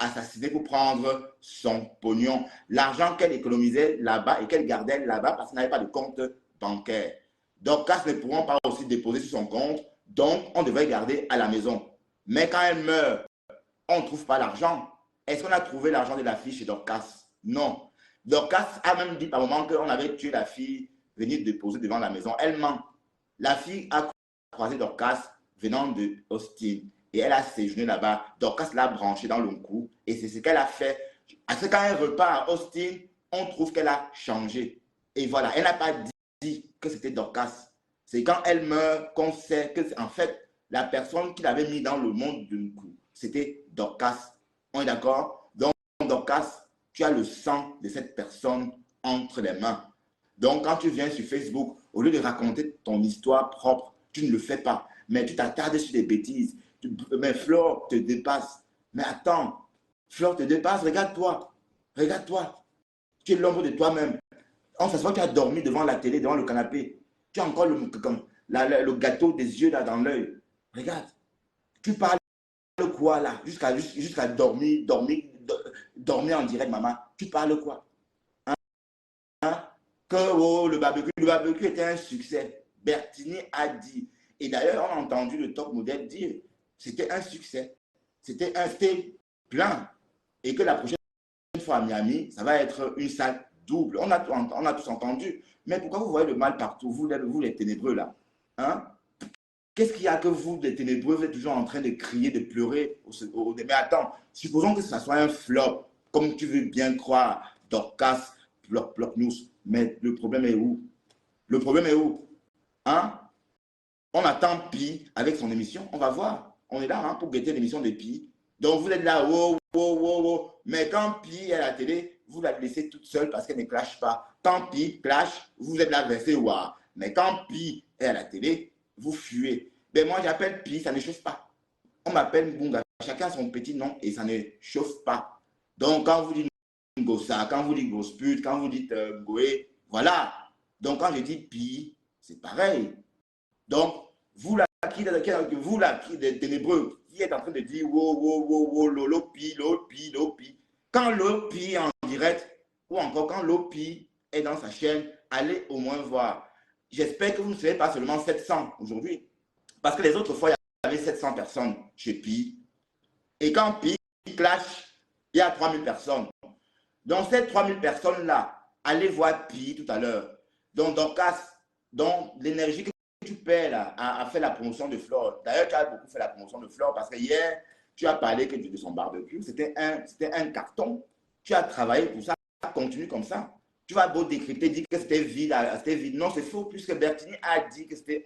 assassinée pour prendre son pognon. L'argent qu'elle économisait là-bas et qu'elle gardait là-bas parce qu'elle n'avait pas de compte bancaire. Dorcas ne pourront pas aussi déposer sur son compte, donc on devait garder à la maison. Mais quand elle meurt, on ne trouve pas l'argent. Est-ce qu'on a trouvé l'argent de la fille chez Dorcas? Non. Dorcas a même dit par moment qu'on avait tué la fille, venir déposer devant la maison. Elle ment. La fille a croisé Dorcas venant de Austin et elle a séjourné là-bas. Dorcas l'a branché dans le cou et c'est ce qu'elle a fait. Parce que quand elle repart à Austin, on trouve qu'elle a changé. Et voilà, elle n'a pas dit que c'était Dorcas. C'est quand elle meurt qu'on sait que c'est en fait la personne qui l'avait mis dans le monde du coup. C'était Dorcas. On est d'accord? Donc, Dorcas, tu as le sang de cette personne entre les mains. Donc, quand tu viens sur Facebook, au lieu de raconter ton histoire propre, tu ne le fais pas. Mais tu t'attardes sur des bêtises. Mais Flore te dépasse. Mais attends, Flore te dépasse, regarde-toi. Regarde-toi. Tu es l'ombre de toi-même. On s'assoit que tu as dormi devant la télé, devant le canapé. Tu as encore le gâteau des yeux là dans l'œil. Regarde. Tu parles quoi là? Jusqu'à dormir en direct, maman. Tu parles quoi? Hein? Que oh, le barbecue était un succès. Bertini a dit. Et d'ailleurs, on a entendu le top modèle dire c'était un succès. C'était plein. Et que la prochaine fois à Miami, ça va être une salle double. On a tous entendu. Mais pourquoi vous voyez le mal partout, vous les ténébreux là? Hein? Qu'est-ce qu'il y a que vous, les ténébreux, vous êtes toujours en train de crier, de pleurer mais attends, supposons que ça soit un flop, comme tu veux bien croire, Dorcas, bloc news. Mais le problème est où? Le problème est où? Hein? On attend Pi avec son émission, on va voir. On est là hein, pour guetter l'émission de Pi. Donc vous êtes là, wow, wow, wow, wow. Mais quand Pi est à la télé, vous la laissez toute seule parce qu'elle ne clash pas. Quand Pi clash, vous êtes là versé, waouh. Mais quand Pi est à la télé, vous fuyez. Ben moi, j'appelle Pi, ça ne chauffe pas. On m'appelle Mbunga. Chacun a son petit nom et ça ne chauffe pas. Donc, quand vous dites Ngossa, quand vous dites grosse pute, quand vous dites Goé, voilà. Donc, quand je dis Pi, c'est pareil. Donc, vous là, qui des ténébreux, qui êtes en train de dire wo, lolo, pi, lo, pi, lo, pi. Quand lo, pi est en direct, ou encore quand lo, pi est dans sa chaîne, allez au moins voir. J'espère que vous ne serez pas seulement 700 aujourd'hui. Parce que les autres fois, il y avait 700 personnes chez Pi. Et quand Pi clash, il y a 3000 personnes. Donc, ces 3000 personnes-là, allez voir Pi tout à l'heure. Donc, l'énergie que tu perds là, à faire la promotion de Flore. D'ailleurs, tu as beaucoup fait la promotion de Flore parce que hier, tu as parlé de son barbecue. C'était un carton. Tu as travaillé pour ça. Continue comme ça. Tu vas beau décrypter, dire que c'était vide. Non, c'est faux, puisque Bertini a dit que c'était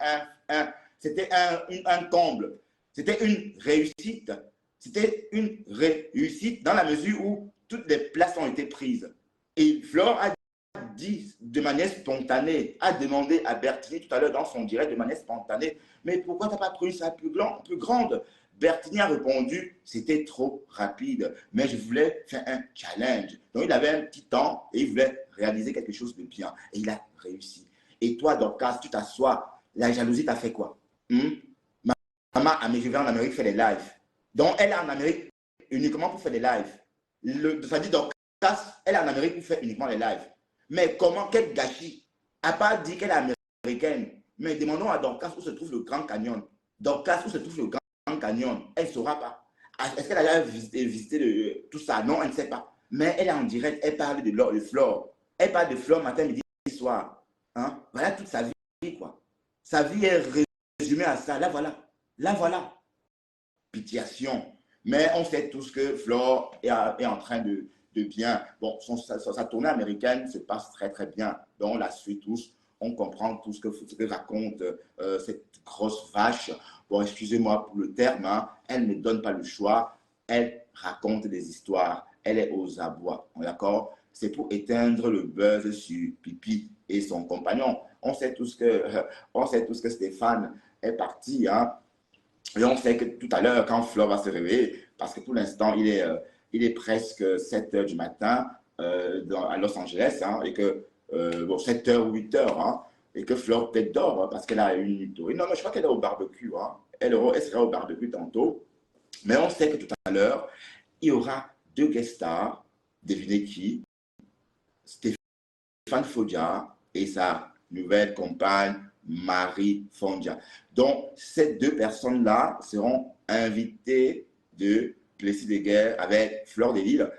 un comble. C'était une réussite. C'était une réussite dans la mesure où toutes les places ont été prises. Et Flore a dit de manière spontanée, a demandé à Bertini tout à l'heure dans son direct de manière spontanée, mais pourquoi tu n'as pas pris ça plus grande? Bertini a répondu, c'était trop rapide, mais je voulais faire un challenge. Donc il avait un petit temps et il voulait réaliser quelque chose de bien. Et il a réussi. Et toi, Dorcas, tu t'assois, la jalousie t'a fait quoi? Maman, je vais en Amérique faire des lives. Donc elle est en Amérique uniquement pour faire des lives. Ça dit Dorcas, elle est en Amérique pour faire uniquement des lives. Mais comment, quel gâchis? À part dire qu'elle est américaine, mais demandons à Dorcas où se trouve le Grand Canyon. Dorcas, où se trouve le Grand Canyon? Elle ne saura pas. Est-ce qu'elle a visité tout ça? Non, elle ne sait pas. Mais elle est en direct, elle parle de Flore. Elle parle de Flore matin, midi, soir. Hein? Voilà toute sa vie, quoi. Sa vie est résumée à ça. Là, voilà. Là, voilà. Pitiation. Mais on sait tous que Flore est en train de bien. Bon, sa tournée américaine se passe très, très bien. Donc, on la suit tous. On comprend tout ce que raconte cette grosse vache. Bon, excusez-moi pour le terme. Hein. Elle ne donne pas le choix. Elle raconte des histoires. Elle est aux abois. D'accord? C'est pour éteindre le buzz sur Pipi et son compagnon. On sait tous que Stéphane est parti. Hein. Et on sait que tout à l'heure, quand Flore va se réveiller, parce que pour l'instant, il est presque 7 h du matin à Los Angeles, hein, et que, 7 h ou 8 h, hein, et que Flore peut-être dort, hein, parce qu'elle a une nuit. Non, mais je crois qu'elle est au barbecue. Hein. Elle sera au barbecue tantôt. Mais on sait que tout à l'heure, il y aura 2 guest stars. Devinez qui? Stéphane Foggia et sa nouvelle compagne, Marie Fondia. Donc, ces 2 personnes-là seront invitées de Plessis de Guerre avec Fleur de Lille.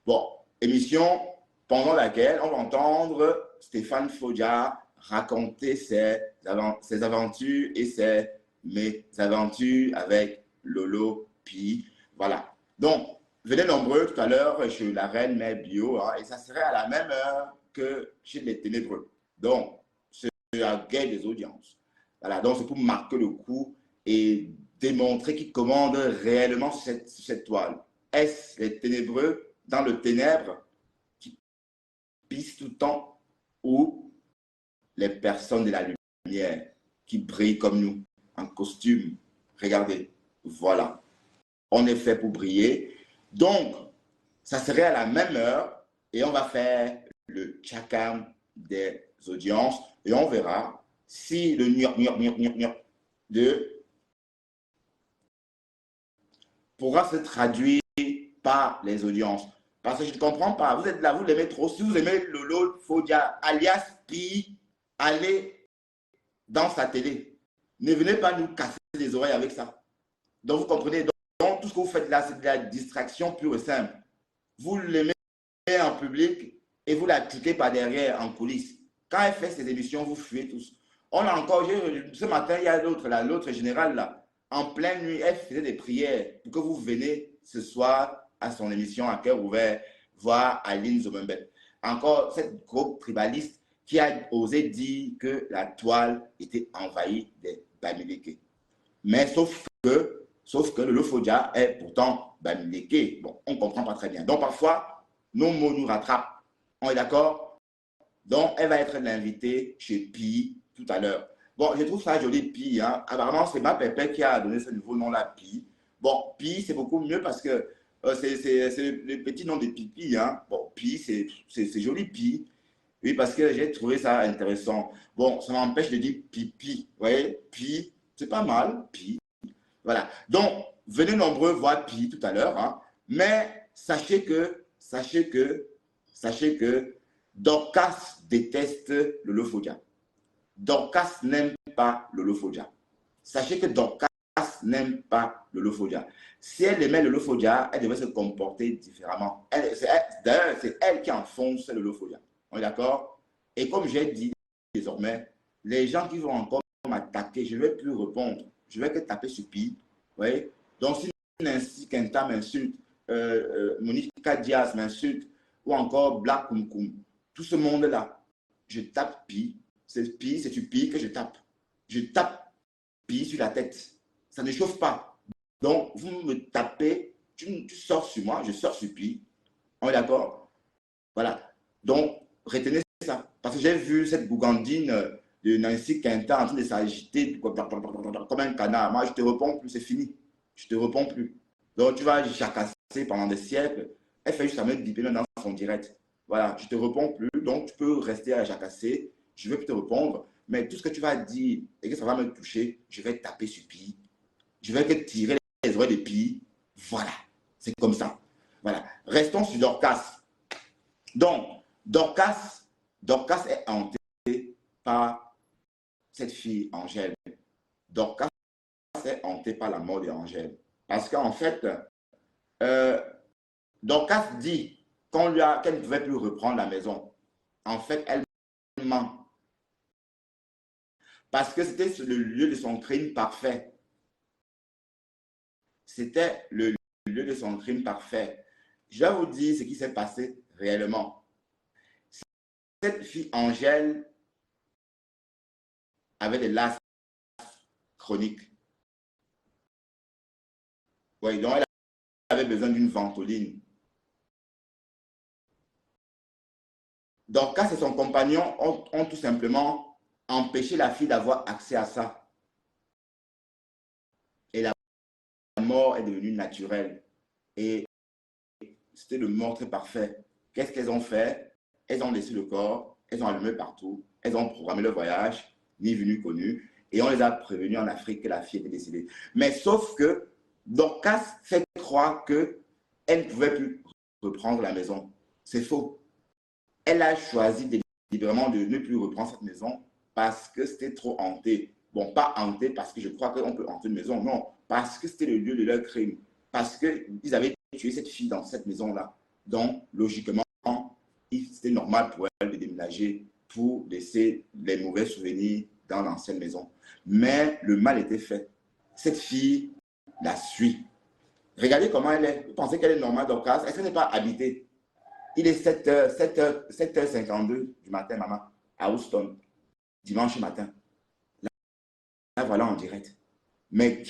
Bon, émission pendant laquelle on va entendre Stéphane Foggia raconter ses aventures et ses mésaventures avec Lolo Pi. Voilà. Donc, venez nombreux tout à l'heure chez la Reine Mère Bio, hein, et ça serait à la même heure que chez les Ténébreux. Donc, c'est la guerre des audiences. Voilà, donc c'est pour marquer le coup et démontrer qui commande réellement cette toile. Est-ce les Ténébreux dans le ténèbre qui pissent tout le temps ou les personnes de la lumière qui brillent comme nous, en costume? Regardez, voilà. On est fait pour briller. Donc, ça serait à la même heure et on va faire le check-in des audiences et on verra si le pourra se traduire par les audiences. Parce que je ne comprends pas. Vous êtes là, vous l'aimez trop. Si vous aimez Lolo Foggia, alias Pi, allez dans sa télé. Ne venez pas nous casser les oreilles avec ça. Donc, vous comprenez. Donc, tout ce que vous faites là, c'est de la distraction pure et simple. Vous l'aimez en public et vous la cliquez par derrière en coulisses. Quand elle fait ses émissions, vous fuyez tous. On a encore, ce matin, il y a l'autre générale là. En pleine nuit, elle faisait des prières pour que vous venez ce soir à son émission à cœur ouvert voir Aline Zomembet. Encore cette groupe tribaliste qui a osé dire que la toile était envahie des Bamileke. Mais sauf que le Foggia est pourtant Bamileke. Bon, on ne comprend pas très bien. Donc parfois, nos mots nous rattrapent. On est d'accord? Donc, elle va être l'invitée chez Pi tout à l'heure. Bon, je trouve ça joli, Pi. Hein. Apparemment, c'est ma pépé qui a donné ce nouveau nom-là, Pi. Bon, Pi, c'est beaucoup mieux parce que c'est le petit nom de Pipi. Hein. Bon, Pi, c'est joli, Pi. Oui, parce que j'ai trouvé ça intéressant. Bon, ça m'empêche de dire Pipi. Vous voyez, Pi, c'est pas mal, Pi. Voilà. Donc, venez nombreux voir Pi tout à l'heure. Hein. Mais sachez que Dorcas déteste le Lofodja. Dorcas n'aime pas le Lofodja. Sachez que Dorcas n'aime pas le Lofodja. Si elle aimait le Lofodja, elle devait se comporter différemment. D'ailleurs, c'est elle qui enfonce le Lofodja. On est d'accord? Et comme j'ai dit désormais, les gens qui vont encore m'attaquer, je ne vais plus répondre. Je vais que taper sur Pi. Vous voyez? Donc, si Nancy Kenta m'insulte, Monica Diaz m'insulte, ou encore Black Kumkum, tout ce monde-là, je tape Pi. C'est Pi, c'est sur Pi que je tape. Je tape Pi sur la tête. Ça ne chauffe pas. Donc, vous me tapez, tu sors sur moi, je sors sur Pi. On est d'accord? Voilà. Donc, retenez ça. Parce que j'ai vu cette bougandine de Nancy Quinta en train de s'agiter comme un canard. Moi, je ne te réponds plus, c'est fini. Je ne te réponds plus. Donc, tu vas jacasser pendant des siècles. Elle fait juste à me biper dans son direct. Voilà, je ne te réponds plus. Donc, tu peux rester à jacasser. Je vais te répondre. Mais tout ce que tu vas dire et que ça va me toucher, je vais taper sur Pi. Je vais que tirer les oreilles de Pi. Voilà, c'est comme ça. Voilà. Restons sur Dorcas. Donc, Dorcas est hantée par cette fille Angèle. Dorcas est hantée par la mort d'Angèle. Parce qu'en fait, Dorcas dit qu'elle ne pouvait plus reprendre la maison. En fait, elle ment. Parce que c'était le lieu de son crime parfait. C'était le lieu de son crime parfait. Je vais vous dire ce qui s'est passé réellement. Cette fille Angèle avait des lasses chroniques. Oui, donc elle avait besoin d'une ventoline. Dorcas et son compagnon ont tout simplement empêché la fille d'avoir accès à ça. Et la mort est devenue naturelle. Et c'était le meurtre parfait. Qu'est-ce qu'elles ont fait? Elles ont laissé le corps, elles ont allumé partout, elles ont programmé le voyage, ni vu ni connu, et on les a prévenus en Afrique que la fille était décédée. Mais sauf que Dorcas fait croire qu'elle ne pouvait plus reprendre la maison. C'est faux. Elle a choisi délibérément de ne plus reprendre cette maison parce que c'était trop hanté. Bon, pas hanté parce que je crois qu'on peut hanter une maison, non, parce que c'était le lieu de leur crime, parce qu'ils avaient tué cette fille dans cette maison-là. Donc, logiquement, c'était normal pour elle de déménager pour laisser les mauvais souvenirs dans l'ancienne maison. Mais le mal était fait. Cette fille la suit. Regardez comment elle est. Vous pensez qu'elle est normale, Dorcas? Est-ce qu'elle n'est pas habitée? Il est 7h52 du matin, maman, à Houston, dimanche matin. Là, voilà en direct. Mais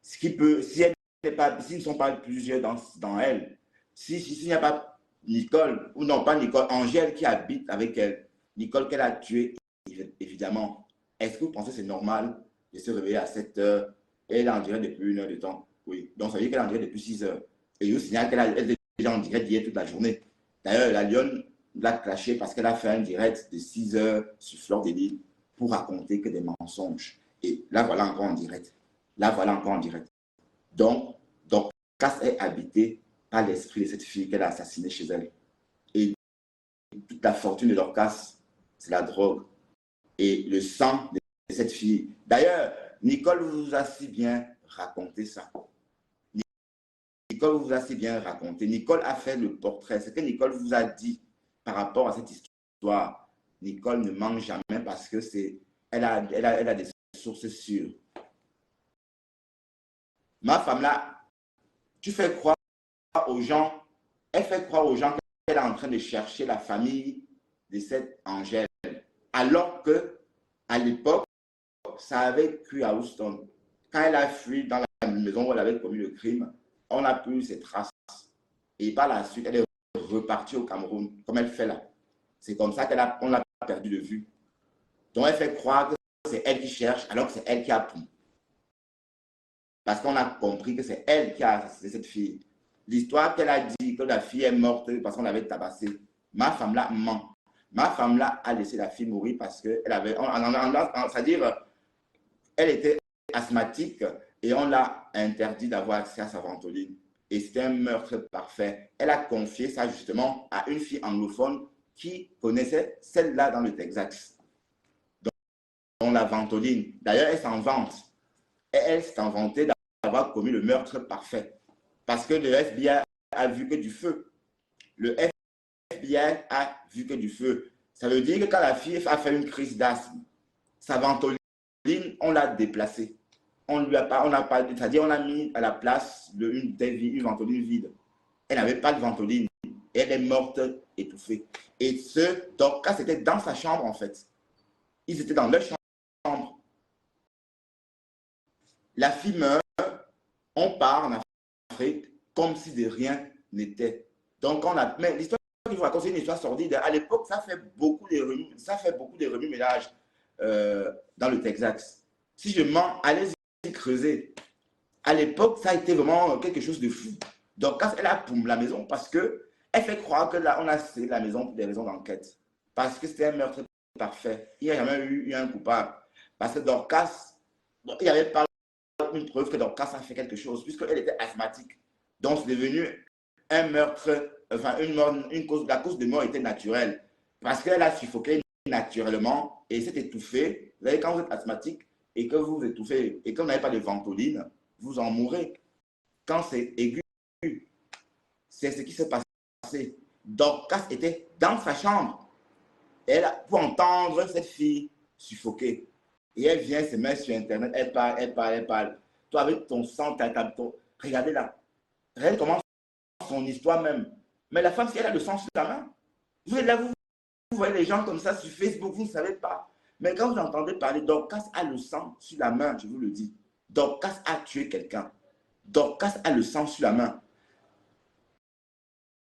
s'ils ne sont pas plusieurs dans elle, s'il n'y a pas Nicole, ou non, pas Nicole, Angèle qui habite avec elle, Nicole qu'elle a tuée, évidemment, est-ce que vous pensez que c'est normal de se réveiller à 7h et elle est en direct depuis 1 heure de temps? Oui. Donc, ça veut dire qu'elle est en direct depuis 6h. Et je vous signale qu'elle est déjà en direct d'hier toute la journée. D'ailleurs, la Lionne l'a clashé parce qu'elle a fait un direct de 6h sur Fleur de Lys pour raconter que des mensonges. Et là, voilà encore en direct. Là, voilà encore en direct. Donc Cass est habité par l'esprit de cette fille qu'elle a assassinée chez elle. Et toute la fortune de Dorcas, c'est la drogue. Et le sang de cette fille. D'ailleurs, Nicole vous a si bien raconté ça. Nicole vous a si bien raconté. Nicole a fait le portrait. Ce que Nicole vous a dit par rapport à cette histoire, Nicole ne ment jamais parce que elle a des sources sûres. Ma femme là, tu fais croire aux gens, elle fait croire aux gens qu'elle est en train de chercher la famille de cette Angèle. Alors que à l'époque, ça avait cru à Houston. Quand elle a fui dans la maison où elle avait commis le crime, on n'a plus ses traces. Et par la suite, elle est repartie au Cameroun, comme elle fait là. C'est comme ça qu'on l'a perdu de vue. Donc, elle fait croire que c'est elle qui cherche, alors que c'est elle qui a pris. Parce qu'on a compris que c'est elle qui a assassiné cette fille. L'histoire qu'elle a dit que la fille est morte parce qu'on l'avait tabassée, ma femme là ment. Ma femme là a laissé la fille mourir parce qu'elle avait, c'est-à-dire, elle était asthmatique et on l'a interdit d'avoir accès à sa ventoline. Et c'était un meurtre parfait. Elle a confié ça justement à une fille anglophone qui connaissait celle-là dans le Texas. Donc la ventoline. D'ailleurs, elle s'en vante. Et elle s'est vantée d'avoir commis le meurtre parfait. Parce que le FBI a vu que du feu. Le FBI a vu que du feu. Ça veut dire que quand la fille a fait une crise d'asthme, sa ventoline, on l'a déplacée. On a mis à la place une ventoline vide. Elle n'avait pas de ventoline. Elle est morte étouffée. Et Dorcas était dans sa chambre en fait. Ils étaient dans leur chambre. La fille meurt, on part en Afrique comme si de rien n'était. Donc mais l'histoire qu'il vous raconte, c'est une histoire sordide. À l'époque, ça fait beaucoup de remue-ménage dans le Texas. Si je mens, allez-y creuser. À l'époque, ça a été vraiment quelque chose de fou. Donc, quand elle a poum la maison, parce que elle fait croire que là, on a cédé la maison pour des raisons d'enquête. Parce que c'était un meurtre parfait. Il n'y a jamais eu un coupable. Parce que Dorcas, il n'y avait pas une preuve que Dorcas a fait quelque chose, puisqu'elle était asthmatique. Donc, c'est devenu un meurtre, enfin, la cause de mort était naturelle. Parce qu'elle a suffoqué naturellement et s'est étouffée. Vous savez, quand vous êtes asthmatique et que vous vous étouffez et que vous n'avez pas de ventoline, vous en mourrez. Quand c'est aigu, c'est ce qui s'est passé. Dorcas était dans sa chambre. Elle pour entendre cette fille suffoquer. Et elle vient se mettre sur Internet, elle parle. Toi, avec ton sang, regardez là. Regardez comment son histoire même. Mais la femme, si elle a le sang sur la main, vous êtes là, vous voyez les gens comme ça sur Facebook, vous ne savez pas. Mais quand vous entendez parler, Dorcas a le sang sur la main, je vous le dis. Dorcas a tué quelqu'un. Dorcas a le sang sur la main.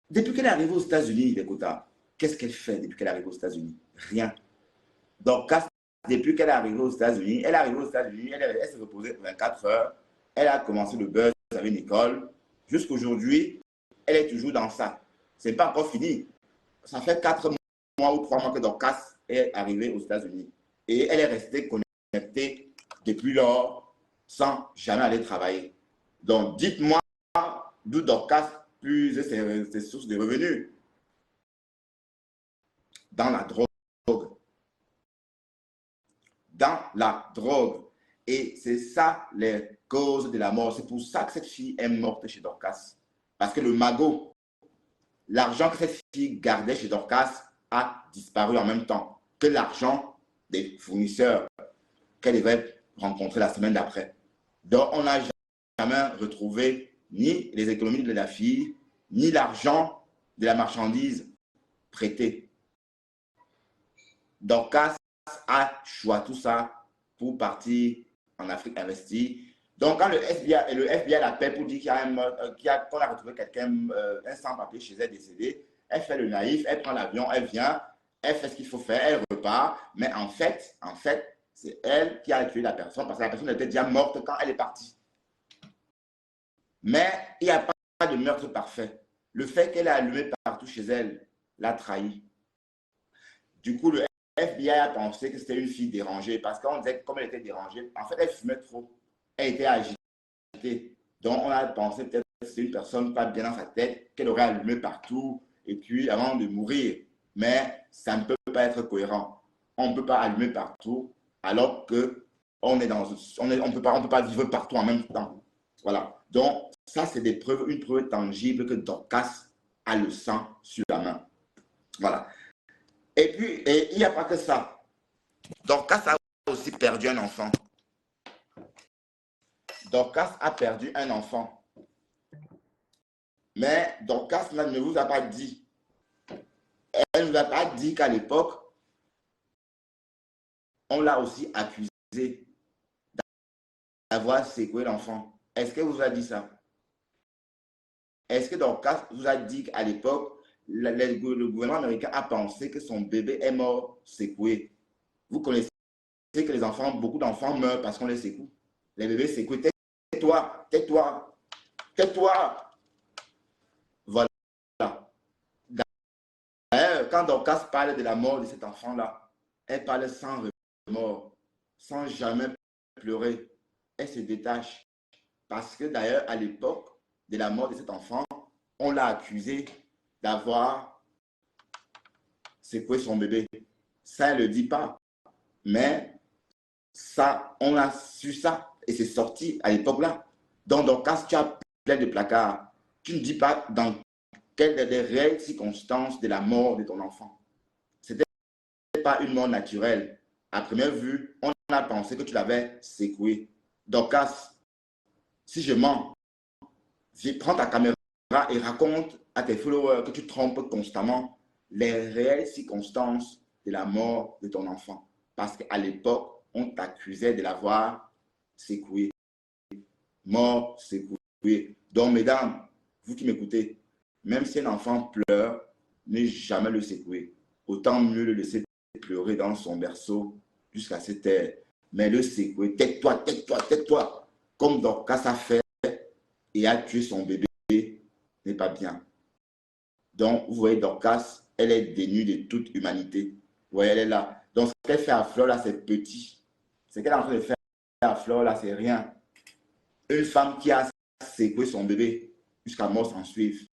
Depuis qu'elle est arrivée aux États-Unis, Dekota, qu'est-ce qu'elle fait depuis qu'elle est arrivée aux États-Unis? Rien. Dorcas, depuis qu'elle est arrivée aux États-Unis, elle s'est reposée 24 heures. Elle a commencé le buzz avec Nicole. Jusqu'aujourd'hui, elle est toujours dans ça. Ce n'est pas encore fini. Ça fait 4 mois ou 3 mois que Dorcas est arrivée aux États-Unis. Et elle est restée connectée depuis lors sans jamais aller travailler. Donc, dites-moi d'où Dorcas puise ses sources de revenus. Dans la drogue. Dans la drogue. Et c'est ça les causes de la mort. C'est pour ça que cette fille est morte chez Dorcas. Parce que le magot, l'argent que cette fille gardait chez Dorcas a disparu en même temps que l'argent des fournisseurs qu'elle devait rencontrer la semaine d'après. Donc, on n'a jamais retrouvé ni les économies de la fille, ni l'argent de la marchandise prêtée. Dorcas a choisi tout ça pour partir en Afrique investie. Donc, quand le FBI l'appelle pour dire qu'on a retrouvé quelqu'un, un sans-papier chez elle décédé, elle fait le naïf, elle prend l'avion, elle vient, elle fait ce qu'il faut faire, elle repart. Mais en fait, c'est elle qui a tué la personne parce que la personne était déjà morte quand elle est partie. Mais il n'y a pas de meurtre parfait. Le fait qu'elle ait allumé partout chez elle l'a trahi. Du coup, le FBI a pensé que c'était une fille dérangée parce qu'on disait que comme elle était dérangée, en fait, elle fumait trop. Elle était agitée. Donc, on a pensé peut-être que c'était une personne pas bien dans sa tête, qu'elle aurait allumé partout et puis avant de mourir. Mais ça ne peut pas être cohérent. On ne peut pas allumer partout alors qu'on ne peut pas vivre partout en même temps. Voilà. Donc, ça, c'est une preuve tangible que Dorcas a le sang sur la main. Voilà. Et puis, il n'y a pas que ça. Dorcas a aussi perdu un enfant. Dorcas a perdu un enfant. Mais Dorcas ne vous a pas dit. Elle ne vous a pas dit qu'à l'époque, on l'a aussi accusé d'avoir séqué l'enfant. Est-ce qu'elle vous a dit ça? Est-ce que Dorcas vous a dit qu'à l'époque, le gouvernement américain a pensé que son bébé est mort séqué? Vous connaissez que les enfants, beaucoup d'enfants meurent parce qu'on les secoue. Les bébés secouent. Tais-toi, tais-toi, tais-toi. Voilà. D'ailleurs, quand Dorcas parle de la mort de cet enfant-là, elle parle sans remords, sans jamais pleurer. Elle se détache. Parce que d'ailleurs, à l'époque de la mort de cet enfant, on l'a accusé d'avoir secoué son bébé. Ça, elle ne le dit pas. Mais ça, on a su ça. Et c'est sorti à l'époque-là. Donc, Dorcas, tu as plein de placards. Tu ne dis pas dans quelles les réelles circonstances de la mort de ton enfant. Ce n'était pas une mort naturelle. À première vue, on a pensé que tu l'avais secoué. Dorcas, si je mens, prends ta caméra et raconte à tes followers que tu trompes constamment les réelles circonstances de la mort de ton enfant. Parce qu'à l'époque, on t'accusait de l'avoir secoué. Mort, secoué. Donc, mesdames, vous qui m'écoutez, même si un enfant pleure, ne jamais le secouer. Autant mieux le laisser pleurer dans son berceau jusqu'à cette heure. Mais le secouer, tais-toi, tais-toi, tais-toi. Comme Dorcas a fait et a tué son bébé, n'est pas bien. Donc, vous voyez, Dorcas, elle est dénue de toute humanité. Vous voyez, elle est là. Donc, ce qu'elle fait à Flore, là, c'est petit. Ce qu'elle est en train de faire à Flore, là, c'est rien. Une femme qui a secoué son bébé jusqu'à mort s'en suive,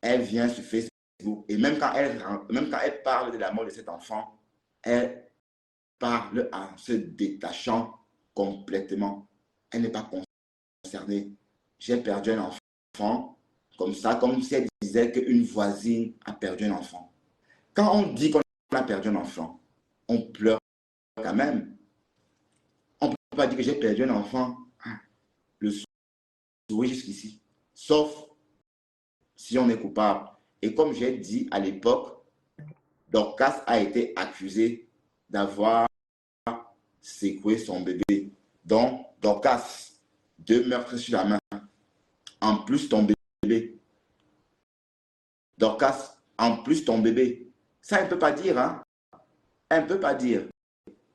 elle vient sur Facebook. Et même quand elle parle de la mort de cet enfant, elle parle en se détachant complètement. Elle n'est pas concernée. J'ai perdu un enfant, comme ça, comme si elle disait qu'une voisine a perdu un enfant. Quand on dit qu'on a perdu un enfant, on pleure quand même. On ne peut pas dire que j'ai perdu un enfant, le sourire jusqu'ici. Sauf si on est coupable. Et comme j'ai dit à l'époque, Dorcas a été accusée d'avoir secoué son bébé. Donc, Dorcas, 2 meurtres sur la main. En plus, ton bébé. Dorcas, en plus, ton bébé. Ça, elle ne peut pas dire, hein? Elle ne peut pas dire.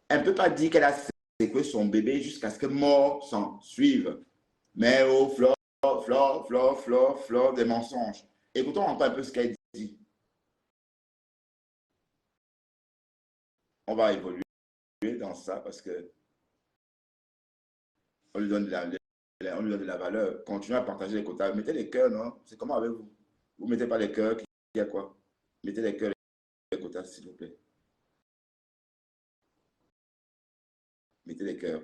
Elle ne peut pas dire qu'elle a secoué son bébé jusqu'à ce que mort s'en suive. Mais oh, Flore, des mensonges. Écoutons encore un peu ce qu'elle dit. On va évoluer dans ça parce que on lui donne de la valeur. Continuez à partager les quotas. Mettez les cœurs, non? C'est comment avec vous? Vous ne mettez pas les cœurs, il y a quoi? Mettez les cœurs, les quotas, s'il vous plaît. Mettez les cœurs.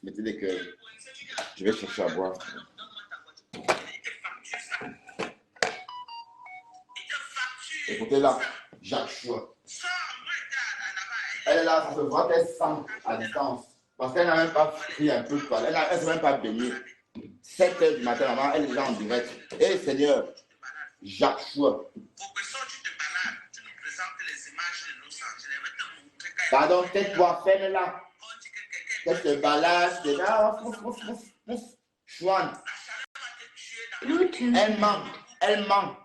Mettez les cœurs. Je vais chercher à boire. Écoutez là, Jacques Chouin. Elle est là, ça se voit qu'elle sent à distance. Parce qu'elle n'a même pas pris un peu de poil. Elle ne s'est même pas baignée. 7 heures du matin, maman, elle est déjà en direct. Eh Seigneur, Jacques Chouin. Pardon, tais-toi, ferme-la. Qu'est-ce que balade, c'est là, Chouin. Elle ment, elle ment.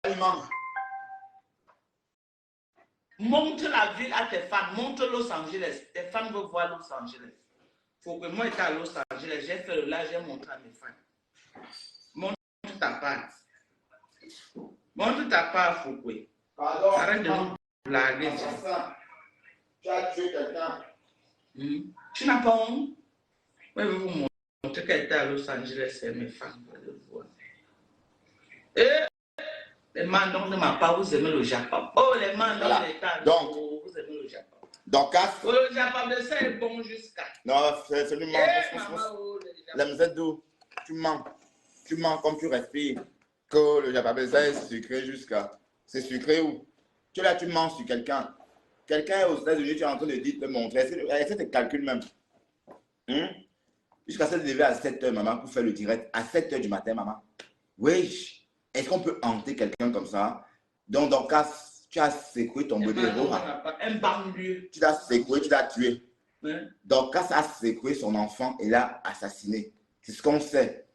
Elle ment. Montre la ville à tes fans, montre Los Angeles. Tes fans veulent voir Los Angeles. Faut que moi, j'étais à Los Angeles, j'ai fait le live, j'ai montré à mes fans. Montre ta part. Montre ta part, Fouquet. Pardon. Arrête de nous blaguer. Tu as tué quelqu'un. Tu n'as pas honte? Moi, je vais vous montrer qu'elle était à Los Angeles et mes fans veulent le voir. Et les mandons de ma part, vous aimez le Japon. Oh, les mandons Voilà. de l'État, Donc, vous aimez le Japon. Dorcas. Oh, le Japon, ça est bon jusqu'à. Non, c'est du La Lemzedou, tu mens. Tu mens comme tu respires. Que le Japon, ça est sucré jusqu'à. C'est sucré où? Tu es là, tu mens sur quelqu'un. Quelqu'un aux États-Unis, tu es en train de dire, te montrer. Essaie de calculer même. Jusqu'à se lever à 7 h, maman, pour faire le direct. À 7 h du matin, maman. Oui. Est-ce qu'on peut hanter quelqu'un comme ça? Donc, dans le cas, tu as secoué ton bébé. Un banlieue. Tu l'as secoué, tu l'as tué. Ouais. Donc, quand ça a secoué son enfant et l'a assassiné. C'est ce qu'on sait.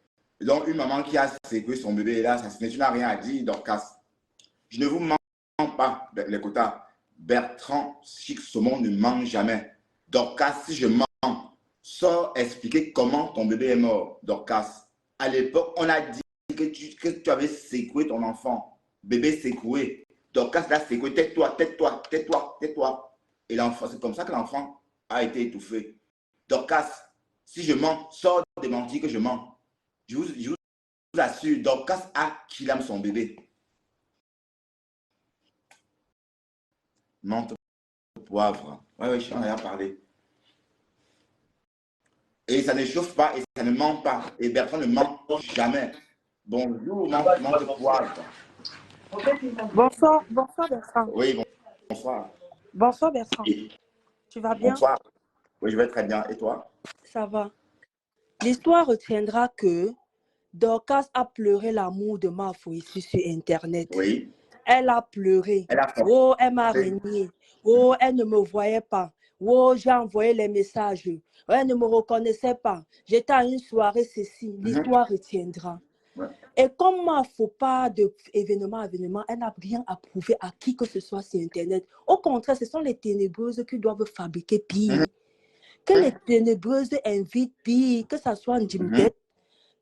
Donc, une maman qui a sécurisé son bébé, là, tu n'as rien à dire, Dorcas. Je ne vous mens pas, les quotas. Bertrand Chic Saumon ne ment jamais. Dorcas, si je mens, sors expliquer comment ton bébé est mort, Dorcas. À l'époque, on a dit que tu avais sécoué ton enfant. Bébé sécoué. Dorcas l'a sécoué. Tais-toi, tais-toi, tais-toi, tais-toi. Et l'enfant, c'est comme ça que l'enfant a été étouffé. Dorcas, si je mens, sors démentir que je mens. Je vous assure, Dorcas a killé son bébé. Menthe poivre. Oui, je en ai parlé. Et ça ne chauffe pas et ça ne ment pas. Et Bertrand ne ment jamais. Bonjour, menthe poivre. Bonsoir, bonsoir Bertrand. Oui, bonsoir. Bonsoir Bertrand. Et Tu vas bien? bonsoir. Oui, je vais très bien. Et toi? Ça va. L'histoire retiendra que Dorcas a pleuré l'amour de Mafo ici sur Internet. Oui. Elle a pleuré. Elle a pleuré. Oh, elle m'a renié. Oh, elle ne me voyait pas. Oh, j'ai envoyé les messages. Elle ne me reconnaissait pas. J'étais à une soirée, ceci. L'histoire retiendra. Ouais. Et comme il ne faut pas d'événement à événement, elle n'a rien à prouver à qui que ce soit sur Internet. Au contraire, ce sont les ténébreuses qui doivent fabriquer pire. Que les ténébreuses invitent pire, que ce soit Njimtet,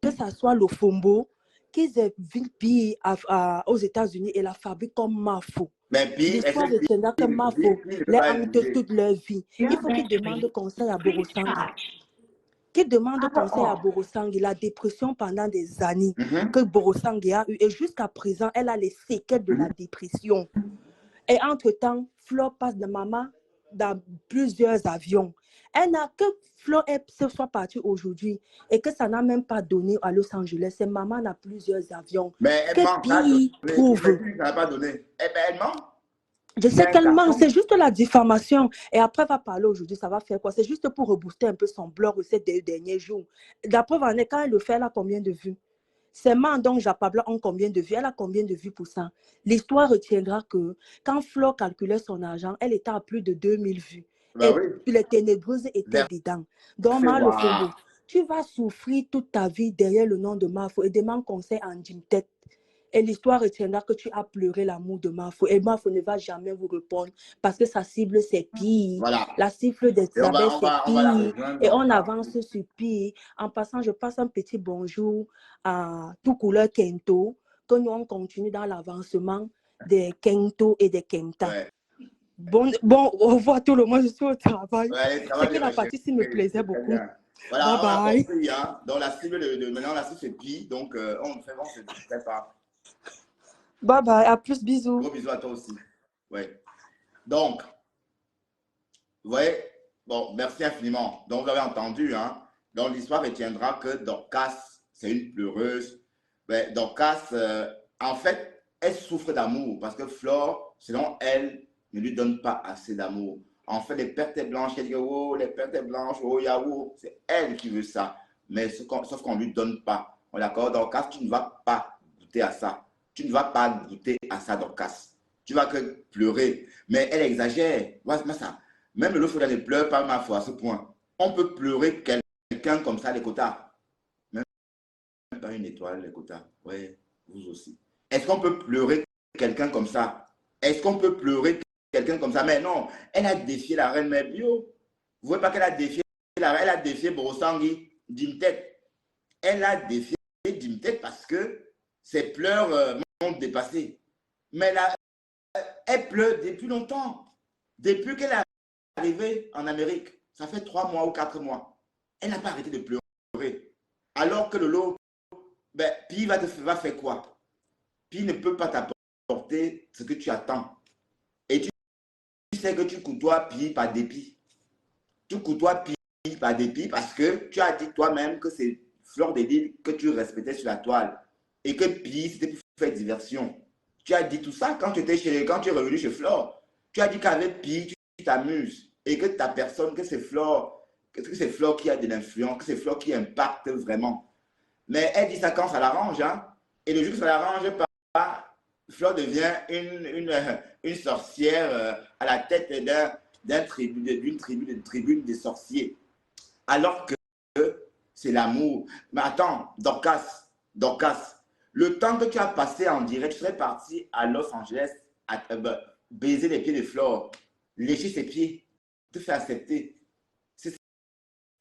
que ce soit le Fombo, qu'ils invitent pire aux États-Unis et la fabriquent comme Mafo. L'histoire retiendra que Mafo les hante toute leur vie. Il faut qu'ils demandent conseil à Borosangi. Qui demande conseil à Borosangi, la dépression pendant des années que Borosangi a eu, et jusqu'à présent, elle a les séquelles de la dépression. Et entre-temps, Flore passe de maman dans plusieurs avions. Elle n'a que Flore soit partie aujourd'hui et que ça n'a même pas donné à Los Angeles. C'est maman dans plusieurs avions. Mais elle ment. Elle n'a pas donné. Elle ment. Je sais qu'elle ment, c'est juste la diffamation. Et après, elle va parler aujourd'hui, ça va faire quoi? C'est juste pour rebooster un peu son blog ces derniers jours. La preuve en est, quand elle le fait, elle a combien de vues? Ces mains dont Japabla ont combien de vues? Elle a combien de vues pour ça? L'histoire retiendra que quand Flore calculait son argent, elle était à plus de 2000 vues. Bah et oui. les ténébreuses étaient dedans. Donc, Mal le Fombo, tu vas souffrir toute ta vie derrière le nom de Mafo et demande conseil à Njimtet. Et l'histoire retiendra que tu as pleuré l'amour de Mafo. Et Mafo ne va jamais vous répondre parce que sa cible, c'est pire. Voilà. La cible des abeilles, c'est pire. Et on avance sur pire. En passant, je passe un petit bonjour à tout couleur Kento, que nous on continue dans l'avancement des Kento et des Kenta. Ouais. Bon, au revoir tout le monde, je suis au travail. Ouais, c'est que la partie ci me plaisait beaucoup. Voilà, bye on bye. a compris, hein. Donc la cible maintenant la cible c'est pi, donc on se prépare. Bye bye, à plus, bisous. Gros bisous à toi aussi. Ouais. Donc, vous voyez, bon, merci infiniment. Donc vous avez entendu, hein. Donc l'histoire retiendra que Dorcas, c'est une pleureuse. Ben, Dorcas, en fait, elle souffre d'amour parce que Flore, selon elle, ne lui donne pas assez d'amour. En fait, les pertes blanches, elle dit oh, les pertes blanches, oh, yaou, c'est elle qui veut ça. Mais sauf qu'on ne lui donne pas. On d'accord, Dorcas, tu ne vas pas goûter à ça. Tu ne vas pas goûter à ça, Dorcas. Tu vas que pleurer. Mais elle exagère. Moi, ça. Même le fou ne pleure pas ma foi à ce point. On peut pleurer quelqu'un comme ça, les quotas. Même pas une étoile, les quotas. Oui, vous aussi. Est-ce qu'on peut pleurer quelqu'un comme ça? Est-ce qu'on peut pleurer quelqu'un comme ça? Mais non, elle a défié la reine Mère Bio. Vous voyez pas qu'elle a défié la reine, elle a défié Borosangi, Dimtet. Elle a défié Dimtet parce que ses pleurs m'ont dépassé. Mais là, elle pleure depuis longtemps. Depuis qu'elle est arrivée en Amérique, ça fait 3 mois ou 4 mois. Elle n'a pas arrêté de pleurer. Alors que le lot, ben, Pi va faire quoi? Pi ne peut pas t'apporter ce que tu attends. Et tu sais que tu côtoies Pi par dépit. Tu côtoies Pi par dépit parce que tu as dit toi-même que c'est Flore de Lys que tu respectais sur la toile. Et que Pi, c'était pour faire diversion. Tu as dit tout ça quand tu es revenu chez Flore. Tu as dit qu'avec Pi, tu t'amuses. Et que ta personne, que c'est Flore qui a de l'influence, que c'est Flore qui impacte vraiment. Mais elle dit ça quand ça l'arrange. Hein? Et le jour que ça l'arrange pas, Flore devient une sorcière à la tête d'une tribune des sorciers. Alors que c'est l'amour. Mais attends, Dorcas, Dorcas, le temps que tu as passé en direct, tu serais parti à Los Angeles, baiser les pieds de Flore, lécher ses pieds, te faire accepter. C'est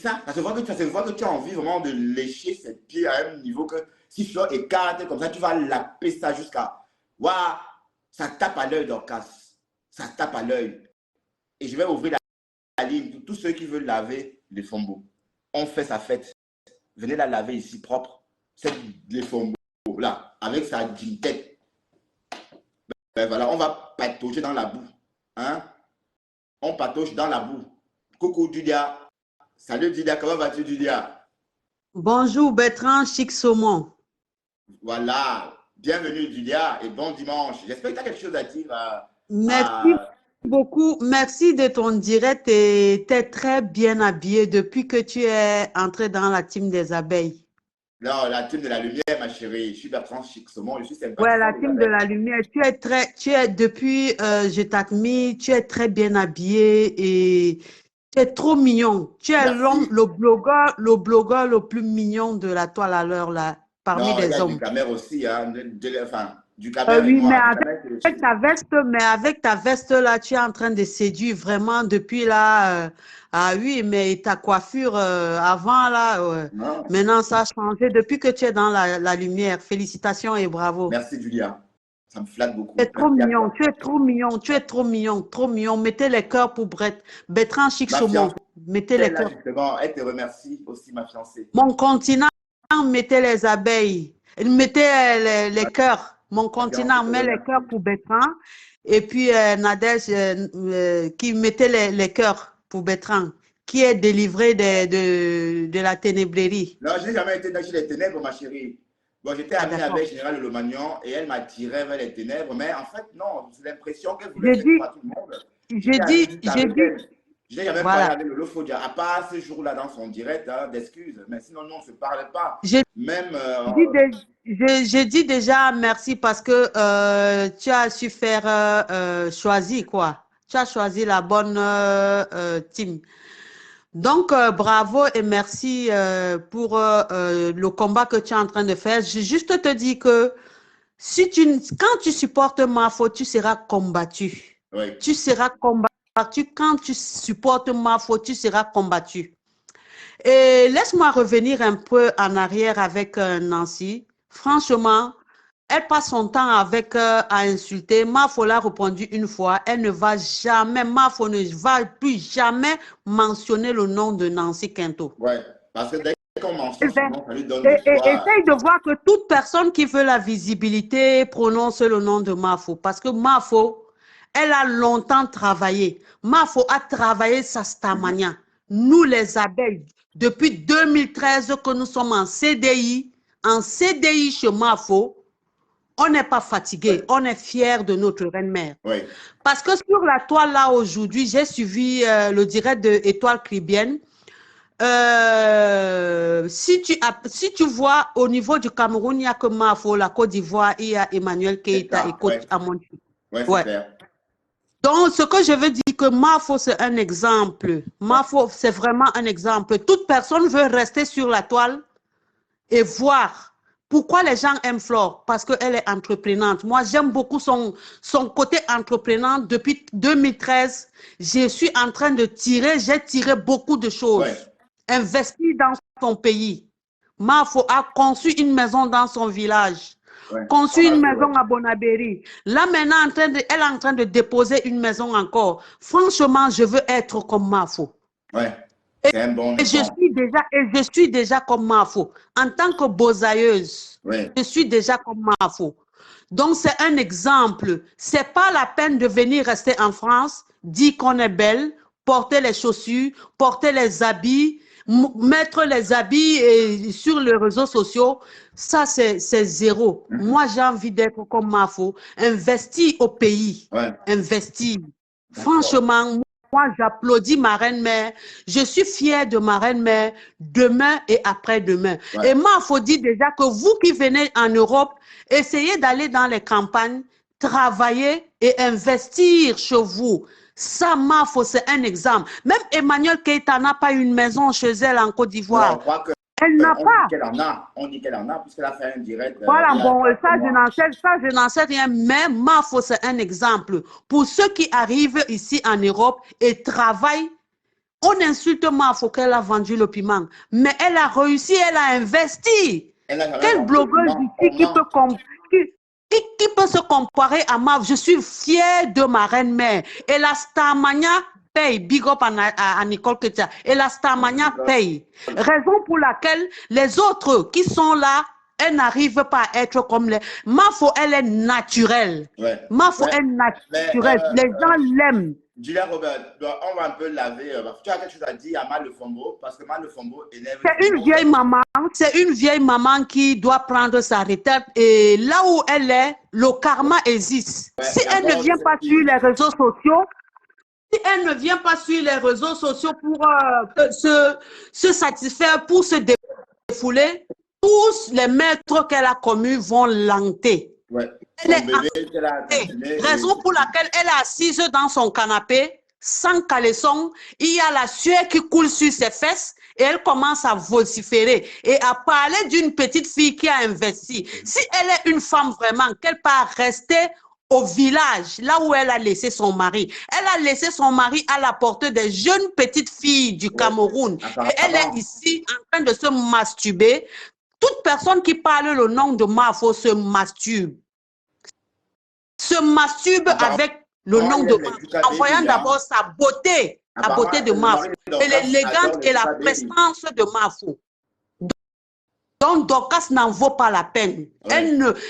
ça. Ça se voit que tu as envie vraiment de lécher ses pieds à un niveau que si Flore écarte comme ça, tu vas laper ça jusqu'à... Waouh, ça tape à l'œil, Dorcas. Ça tape à l'œil. Et je vais ouvrir la ligne pour tous ceux qui veulent laver les fombeaux. On fait sa fête. Venez la laver ici propre. C'est les fombeaux là, avec sa tête. Ben voilà, on va patauger dans la boue. Hein? On patauge dans la boue. Coucou Julia. Salut Julia, comment vas-tu Julia? Bonjour Bertrand Chic Saumon. Voilà, bienvenue Julia et bon dimanche. J'espère que tu as quelque chose à dire. Merci beaucoup. Merci de ton direct et tu es très bien habillé depuis que tu es entré dans la team des abeilles. Non, la team de la lumière, ma chérie. Je suis Bertrand Chic Saumon, je suis sympathique. Ouais, la team de la lumière. Depuis, je t'admire, tu es très bien habillé et tu es trop mignon. Tu es l'homme, le blogueur le plus mignon de la toile à l'heure là, parmi les hommes. Du Camer aussi, hein, du Camer oui, mais avec ta veste là, tu es en train de séduire vraiment depuis là. Ah oui, mais ta coiffure avant là, maintenant ça a changé depuis que tu es dans la lumière. Félicitations et bravo. Merci Julia, ça me flatte beaucoup. Tu es trop mignon, tu es trop mignon, tu es trop mignon, trop mignon. Mettez les cœurs pour Bertrand Chic Saumon. Mettez les cœurs. Justement, elle te remercie aussi, ma fiancée. Mon continent, mettez les abeilles, mettez les cœurs. Mon continent met les cœurs pour Bertrand. Et puis Nadège qui mettait les cœurs pour Bertrand, qui est délivré de la ténébrerie. Non, je n'ai jamais été dans les ténèbres, ma chérie. Bon, j'étais amie avec Général Lomagnon et elle m'attirait vers les ténèbres, mais en fait, non, c'est l'impression qu'elle voulait que pas tout le monde. Je n'ai jamais parlé avec Lolo Fodia, à part ce jour-là dans son direct, hein, d'excuses, mais sinon, non, on ne se parlait pas. J'ai dit déjà merci parce que tu as su faire choisir, quoi. Tu as choisi la bonne team. Donc, bravo et merci pour le combat que tu es en train de faire. Je juste te dis que quand tu supportes Mafo, tu seras combattu. Oui. Tu seras combattu. Quand tu supportes Mafo, tu seras combattu. Et laisse-moi revenir un peu en arrière avec Nancy. Franchement, elle passe son temps à insulter. Mafo l'a répondu une fois. Elle ne va jamais, Mafo ne va plus jamais mentionner le nom de Nancy Quinto. Oui, parce que dès qu'on mentionne son nom, ça lui donne l'histoire. Essaye de voir que toute personne qui veut la visibilité prononce le nom de Mafo. Parce que Mafo, elle a longtemps travaillé. Mafo a travaillé sa stamania. Nous, les abeilles, depuis 2013 que nous sommes en CDI chez Mafo, on n'est pas fatigué, on est fiers de notre reine-mère. Oui. Parce que sur la toile là aujourd'hui, j'ai suivi le direct de Étoile Caribéenne. Si tu vois au niveau du Cameroun, il n'y a que Mafo, la Côte d'Ivoire, il y a Emmanuel Keïta et Côte Amonti. Oui, c'est clair. Donc, ce que je veux dire que Mafo, c'est un exemple. Mafo, c'est vraiment un exemple. Toute personne veut rester sur la toile et voir. Pourquoi les gens aiment Flore? Parce qu'elle est entreprenante. Moi, j'aime beaucoup son côté entreprenant. Depuis 2013, je suis en train de j'ai tiré beaucoup de choses. Ouais. Investi dans son pays. Mafo a conçu une maison dans son village. Ouais. Conçu une maison à Bonabéry. Là, maintenant, elle est en train de déposer une maison encore. Franchement, je veux être comme Mafo. Ouais. C'est un bon exemple. Je suis déjà comme Mafo. En tant que bosailleuse, je suis déjà comme Mafo. Donc, c'est un exemple. Ce n'est pas la peine de venir rester en France, dire qu'on est belle, porter les chaussures, porter les habits, mettre les habits sur les réseaux sociaux. Ça, c'est zéro. Moi, j'ai envie d'être comme Mafo. Investir au pays. Ouais. Investir. Franchement, moi, j'applaudis ma reine-mère. Je suis fière de ma reine-mère demain et après-demain. Ouais. Et moi, il faut dire déjà que vous qui venez en Europe, essayez d'aller dans les campagnes, travailler et investir chez vous. Ça, Mafo, c'est un exemple. Même Emmanuel Keïta n'a pas une maison chez elle en Côte d'Ivoire. Elle n'a On dit pas. qu'elle en a. On dit qu'elle en a, puisqu'elle a fait un direct. Voilà, bon, ça, je n'en sais rien, mais Mafo, c'est un exemple. Pour ceux qui arrivent ici en Europe et travaillent, on insulte Mafo qu'elle a vendu le piment, mais elle a réussi, elle a investi. Quel blogueur ici qui peut se comparer à Mafo? Je suis fière de ma reine-mère. Et la Starmania paye, big up à Nicole Ketia. Et la Starmania paye. Raison pour laquelle les autres qui sont là, elles n'arrivent pas à être comme les... Mafo, elle est naturelle. Ouais. Mafo est naturelle. Les gens l'aiment. Julia Robert, on va un peu laver. Tu as quelque chose à dire à Mal Le Fombo, parce que Mal Le Fombo énerve. C'est une vieille maman. C'est une vieille maman qui doit prendre sa retraite. Et là où elle est, le karma existe. Ouais, si elle ne vient pas sur les réseaux sociaux, pour se satisfaire, pour se défouler, tous les maîtres qu'elle a commis vont l'hanter. Ouais. Elle est raison pour laquelle elle est assise dans son canapé, sans caleçon, il y a la sueur qui coule sur ses fesses et elle commence à vociférer et à parler d'une petite fille qui a investi. Si elle est une femme vraiment, qu'elle part rester au village, là où elle a laissé son mari. Elle a laissé son mari à la portée des jeunes petites filles du Cameroun. Et elle est ici en train de se masturber. Toute personne qui parle le nom de Mafo se masturbe. Avec le nom de Mafo, en voyant d'abord sa beauté, la beauté de Mafo, et l'élégance et la prestance de Mafo. Donc, Dorcas n'en vaut pas la peine.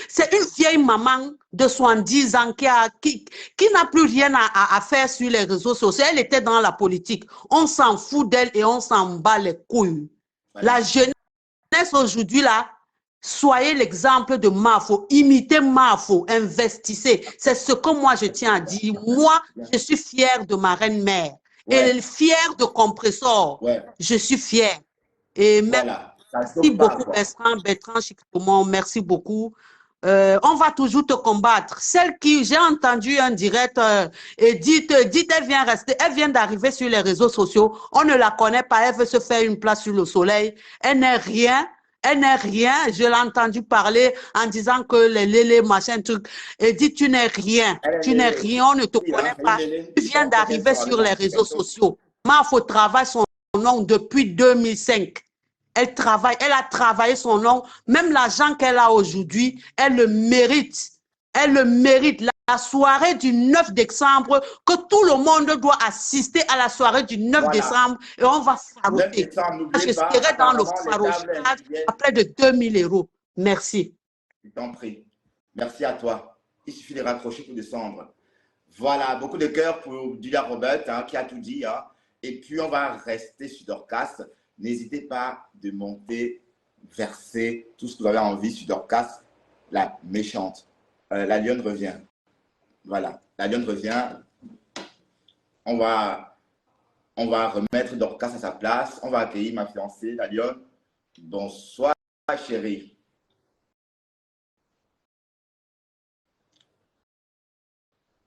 C'est une vieille maman de 70 ans qui n'a plus rien à faire sur les réseaux sociaux. Elle était dans la politique. On s'en fout d'elle et on s'en bat les couilles. La jeunesse aujourd'hui, là, soyez l'exemple de Mafo. Imitez Mafo, investissez. C'est ce que moi, je tiens à dire. Moi, je suis fière de ma reine-mère. Et fière de Compressor. Je suis fière. Et même... Merci beaucoup, Bertrand Chicomon, merci beaucoup. On va toujours te combattre. Celle qui, j'ai entendu un direct, Edith, elle vient rester, elle vient d'arriver sur les réseaux sociaux. On ne la connaît pas, elle veut se faire une place sur le soleil. Elle n'est rien. Elle n'est rien. Je l'ai entendu parler en disant que les lélés, machin, truc. Edith, tu n'es rien. Tu n'es rien, on ne te connaît pas. Tu viens d'arriver sur les réseaux sociaux. Mafo travaille son nom depuis 2005. Elle travaille, elle a travaillé son nom. Même l'argent qu'elle a aujourd'hui, elle le mérite. Elle le mérite. La soirée du 9 décembre, que tout le monde doit assister à la soirée du 9 décembre et on va faroucher. Je serai dans le farouchage à près de 2000 €. Merci. Je t'en prie. Merci à toi. Il suffit de raccrocher pour descendre. Voilà, beaucoup de cœur pour Julia Robert qui a tout dit. Et puis, on va rester sur Dorcas. N'hésitez pas de monter, verser tout ce que vous avez envie sur Dorcas, la méchante. La lionne revient. Voilà, la lionne revient. On va remettre Dorcas à sa place. On va accueillir ma fiancée, la lionne. Bonsoir, chérie.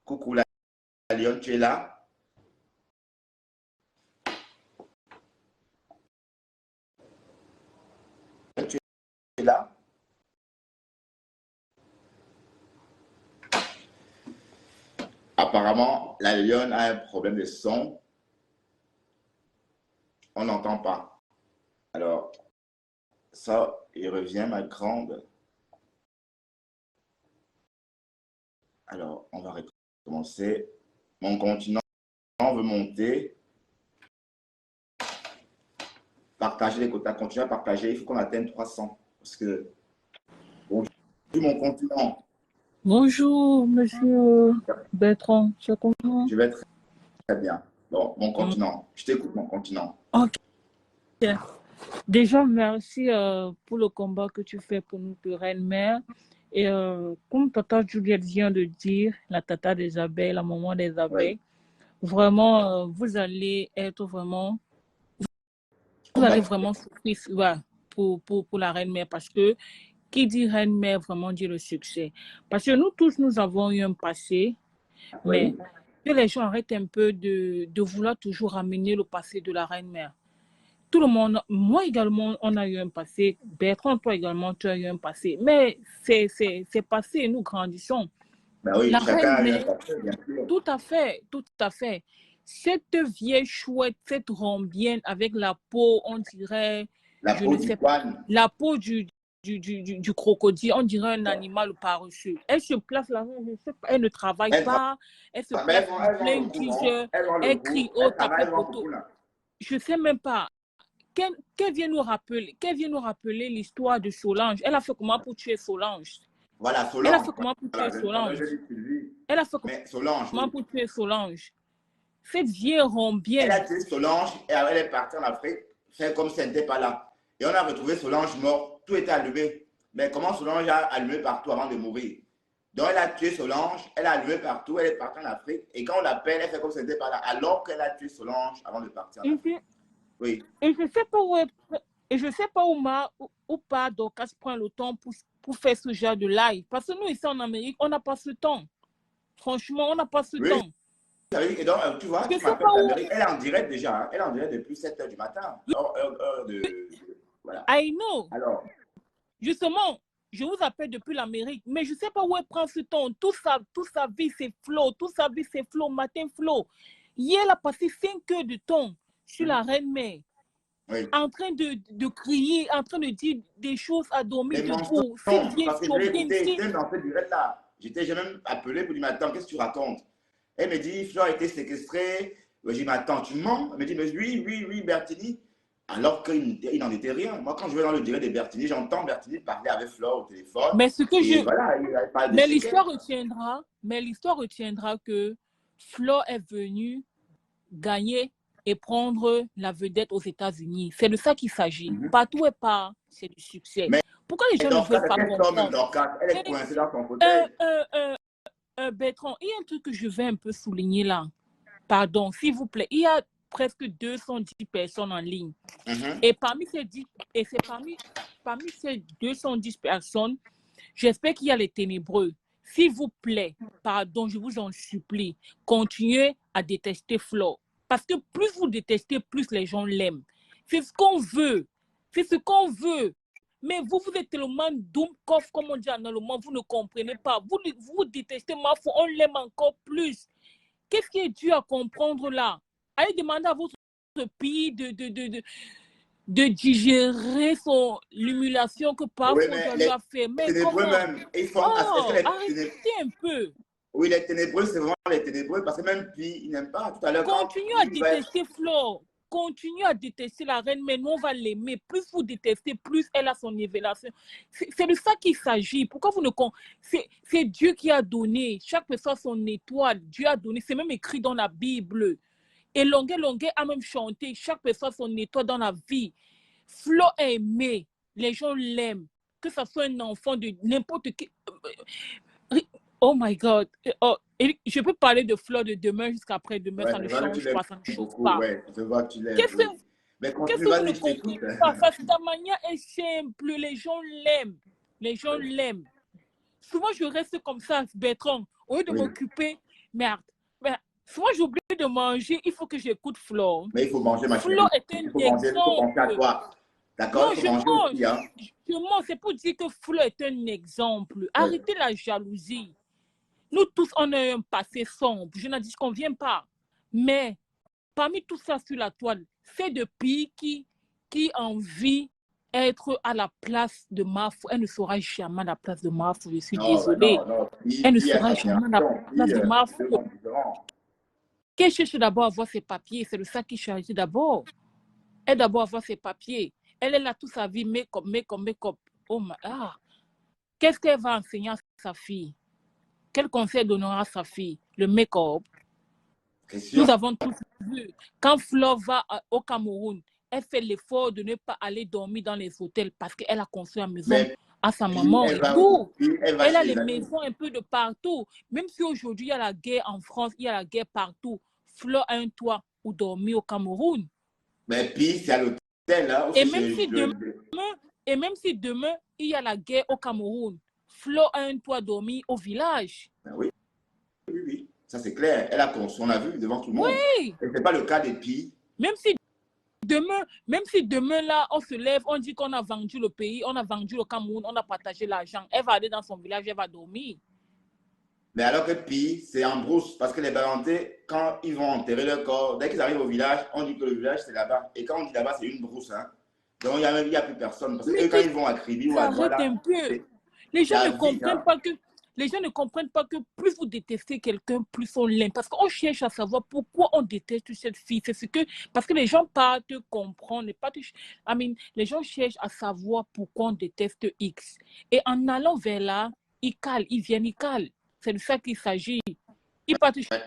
Coucou, la lionne, tu es là? Là. Apparemment, la lionne a un problème de son. On n'entend pas. Alors, ça, il revient, ma grande. Alors, on va recommencer. Mon continent veut monter. Partager les quotas, continuer à partager. Il faut qu'on atteigne 300. Parce que, bonjour mon continent. Bonjour, monsieur Bertrand. Je vais très bien. Bon, mon continent. Je t'écoute, mon continent. Ok. Déjà, merci pour le combat que tu fais pour nous, pour Reine-Mère. Et comme Tata Juliette vient de dire, la tata des abeilles, la maman des abeilles, vraiment, vous allez être vraiment... Vous allez vraiment souffrir pour la Reine-Mère parce que qui dit Reine-Mère vraiment dit le succès. Parce que nous tous, nous avons eu un passé, mais que les gens arrêtent un peu de vouloir toujours ramener le passé de la Reine-Mère. tout le monde, moi également, on a eu un passé. Bertrand, toi également, tu as eu un passé. Mais c'est passé, nous grandissons. Ben oui, La chacun a eu un reine-mère, passé, bien sûr. tout à fait, tout à fait. Cette vieille chouette, cette rombienne avec la peau, on dirait, La je peau ne du sais pas, poigne. la peau du crocodile, on dirait un animal paresseux. Elle se place là, je ne sais pas, elle ne travaille pas, elle se place en plein t-shirt, elle crie au tapis poteau. Je ne sais même pas. Qu'elle vient nous rappeler l'histoire de Solange. Elle a fait comment pour tuer Solange? Voilà, Solange. Elle a fait comment pour tuer Solange? Elle a fait comment pour tuer Solange? Cette vieille rombienne. Elle a tué Solange et elle est partie en Afrique, faire comme si elle n'était pas là. Et on a retrouvé Solange morte, tout était allumé. Mais comment Solange a allumé partout avant de mourir? Donc elle a tué Solange, elle a allumé partout, elle est partie en Afrique. Et quand on l'appelle, elle fait comme si elle n'était pas là, alors qu'elle a tué Solange avant de partir en Afrique. Oui. Et je ne sais pas où pas Dorcas prend le temps pour faire ce genre de live. Parce que nous, ici en Amérique, on n'a pas ce temps. Franchement, on n'a pas ce temps. Et donc, tu vois, tu m'appelles d'Amérique, elle est en direct déjà. Hein. Elle est en direct depuis 7 h du matin. Voilà. I know. Alors. Justement, je vous appelle depuis l'Amérique, mais je ne sais pas où elle prend ce temps. Toute sa vie, c'est Flo. Toute sa vie, c'est Flo. Matin, Flo. Hier, elle a passé 5 heures de temps sur la reine-mère. Oui. En train de crier, en train de dire des choses à dormir debout. J'ai même appelé pour lui dire, attends, qu'est-ce que tu racontes? Elle me dit, Flo a été séquestré. J'ai dit, mais attends, tu mens? Elle me dit, mais oui, Bertini. Alors qu'il n'en était rien. Moi, quand je vais dans le direct de Bertini, j'entends Bertini parler avec Flo au téléphone. Mais ce que voilà, mais l'histoire retiendra que Flo est venu gagner et prendre la vedette aux États-Unis. C'est de ça qu'il s'agit. Partout où elle part, c'est du succès. Mais pourquoi les gens ne veulent pas comprendre? Elle est coincée dans son fauteuil. Bertrand, il y a un truc que je vais un peu souligner là. Pardon, s'il vous plaît. Il y a presque 210 personnes en ligne. Et parmi ces 210 personnes, j'espère qu'il y a les ténébreux. S'il vous plaît, pardon, je vous en supplie, continuez à détester Flo. Parce que plus vous détestez, plus les gens l'aiment. C'est ce qu'on veut. C'est ce qu'on veut. Mais vous êtes tellement doum-koff, comme on dit en allemand, vous ne comprenez pas. Vous détestez Mafo, on l'aime encore plus. Qu'est-ce qui est dur à comprendre là? Allez demander à votre pays de digérer l'humiliation que parfois on lui a fait. Mais comment? Arrêtez un peu. Oui, les ténébreux, c'est vraiment les ténébreux parce que même puis, ils n'aiment pas. Tout à l'heure, continue à détester Flo. Continue à détester la reine, mais nous, on va l'aimer. Plus vous détestez, plus elle a son élévation. C'est de ça qu'il s'agit. Pourquoi vous ne... C'est Dieu qui a donné. Chaque personne a son étoile. Dieu a donné. C'est même écrit dans la Bible. Et Longuet a même chanté. Chaque personne a son étoile dans la vie. Flo est aimé. Les gens l'aiment. Que ce soit un enfant de n'importe qui... Oh my God. Oh, je peux parler de Flo de demain jusqu'à après-demain. Ça ne change pas. Ça ne change pas. Qu'est-ce que vous ne comprenez pas? Parce que ta manière est simple. Les gens l'aiment. Les gens l'aiment. Souvent, je reste comme ça, Bertrand. Au lieu de m'occuper, merde. Souvent, j'oublie de manger. Il faut que j'écoute Flo. Mais il faut manger, ma chérie. Flo est un exemple. Il faut penser à toi. D'accord? Non, je mange. C'est pour dire que Flo est un exemple. Arrêtez la jalousie. Nous tous, on a un passé sombre. Je n'en disconviens pas. Mais parmi tout ça sur la toile, c'est des pays qui envient être à la place de Mafo. Elle ne sera jamais à la place de Mafo. Je suis désolée. Elle ne sera jamais à la place de Mafo. Qu'elle cherche d'abord à avoir ses papiers. C'est de ça qu'il cherche d'abord. Elle d'abord avoir ses papiers. Elle est là toute sa vie, make-up. Oh my God. Qu'est-ce qu'elle va enseigner à sa fille? Quel conseil donnera à sa fille? Le make-up. Nous avons tous vu. Quand Flo va au Cameroun, elle fait l'effort de ne pas aller dormir dans les hôtels parce qu'elle a construit une maison à sa maman et tout. Elle a les maisons un peu de partout. Même si aujourd'hui il y a la guerre en France, il y a la guerre partout. Flo a un toit où dormir au Cameroun. Mais puis c'est à l'hôtel là. Et même si demain il y a la guerre au Cameroun, Flo a un toit dormir au village. Ben oui, ça c'est clair. Elle a construit, on a vu devant tout le monde. Oui. Et ce n'est pas le cas des Pi. Même si même si demain là, on se lève, on dit qu'on a vendu le pays, on a vendu le Cameroun, on a partagé l'argent, elle va aller dans son village, elle va dormir. Mais alors que Pi, c'est en brousse, parce que les Balantais, quand ils vont enterrer leur corps, dès qu'ils arrivent au village, on dit que le village c'est là-bas. Et quand on dit là-bas, c'est une brousse. Hein. Donc il n'y a plus personne. Parce que eux, quand ils vont à Kribi ou à Douala, un peu. Les gens ne comprennent pas que. Les gens ne comprennent pas que plus vous détestez quelqu'un, plus on l'aime. Parce qu'on cherche à savoir pourquoi on déteste cette fille. Parce que les gens pas te comprendre. Les gens cherchent à savoir pourquoi on déteste X. Et en allant vers là, ils calent, ils viennent, ils calent. C'est de ça qu'il s'agit. Ils partent sur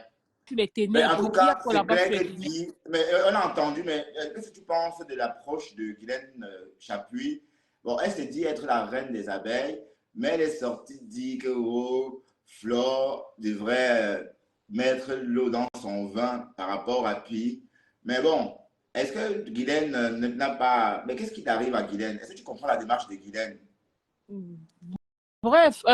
les ténèbres. Mais en tout cas, c'est clair que mais on a entendu, mais qu'est-ce que tu penses de l'approche de Guylaine Chapuis? Bon, elle se dit être la reine des abeilles, mais elle est sortie dire que Flore devrait mettre l'eau dans son vin par rapport à Pi. Mais bon, est-ce que Guylaine n'a pas... Mais qu'est-ce qui t'arrive à Guylaine? Est-ce que tu comprends la démarche de Guylaine? Bref,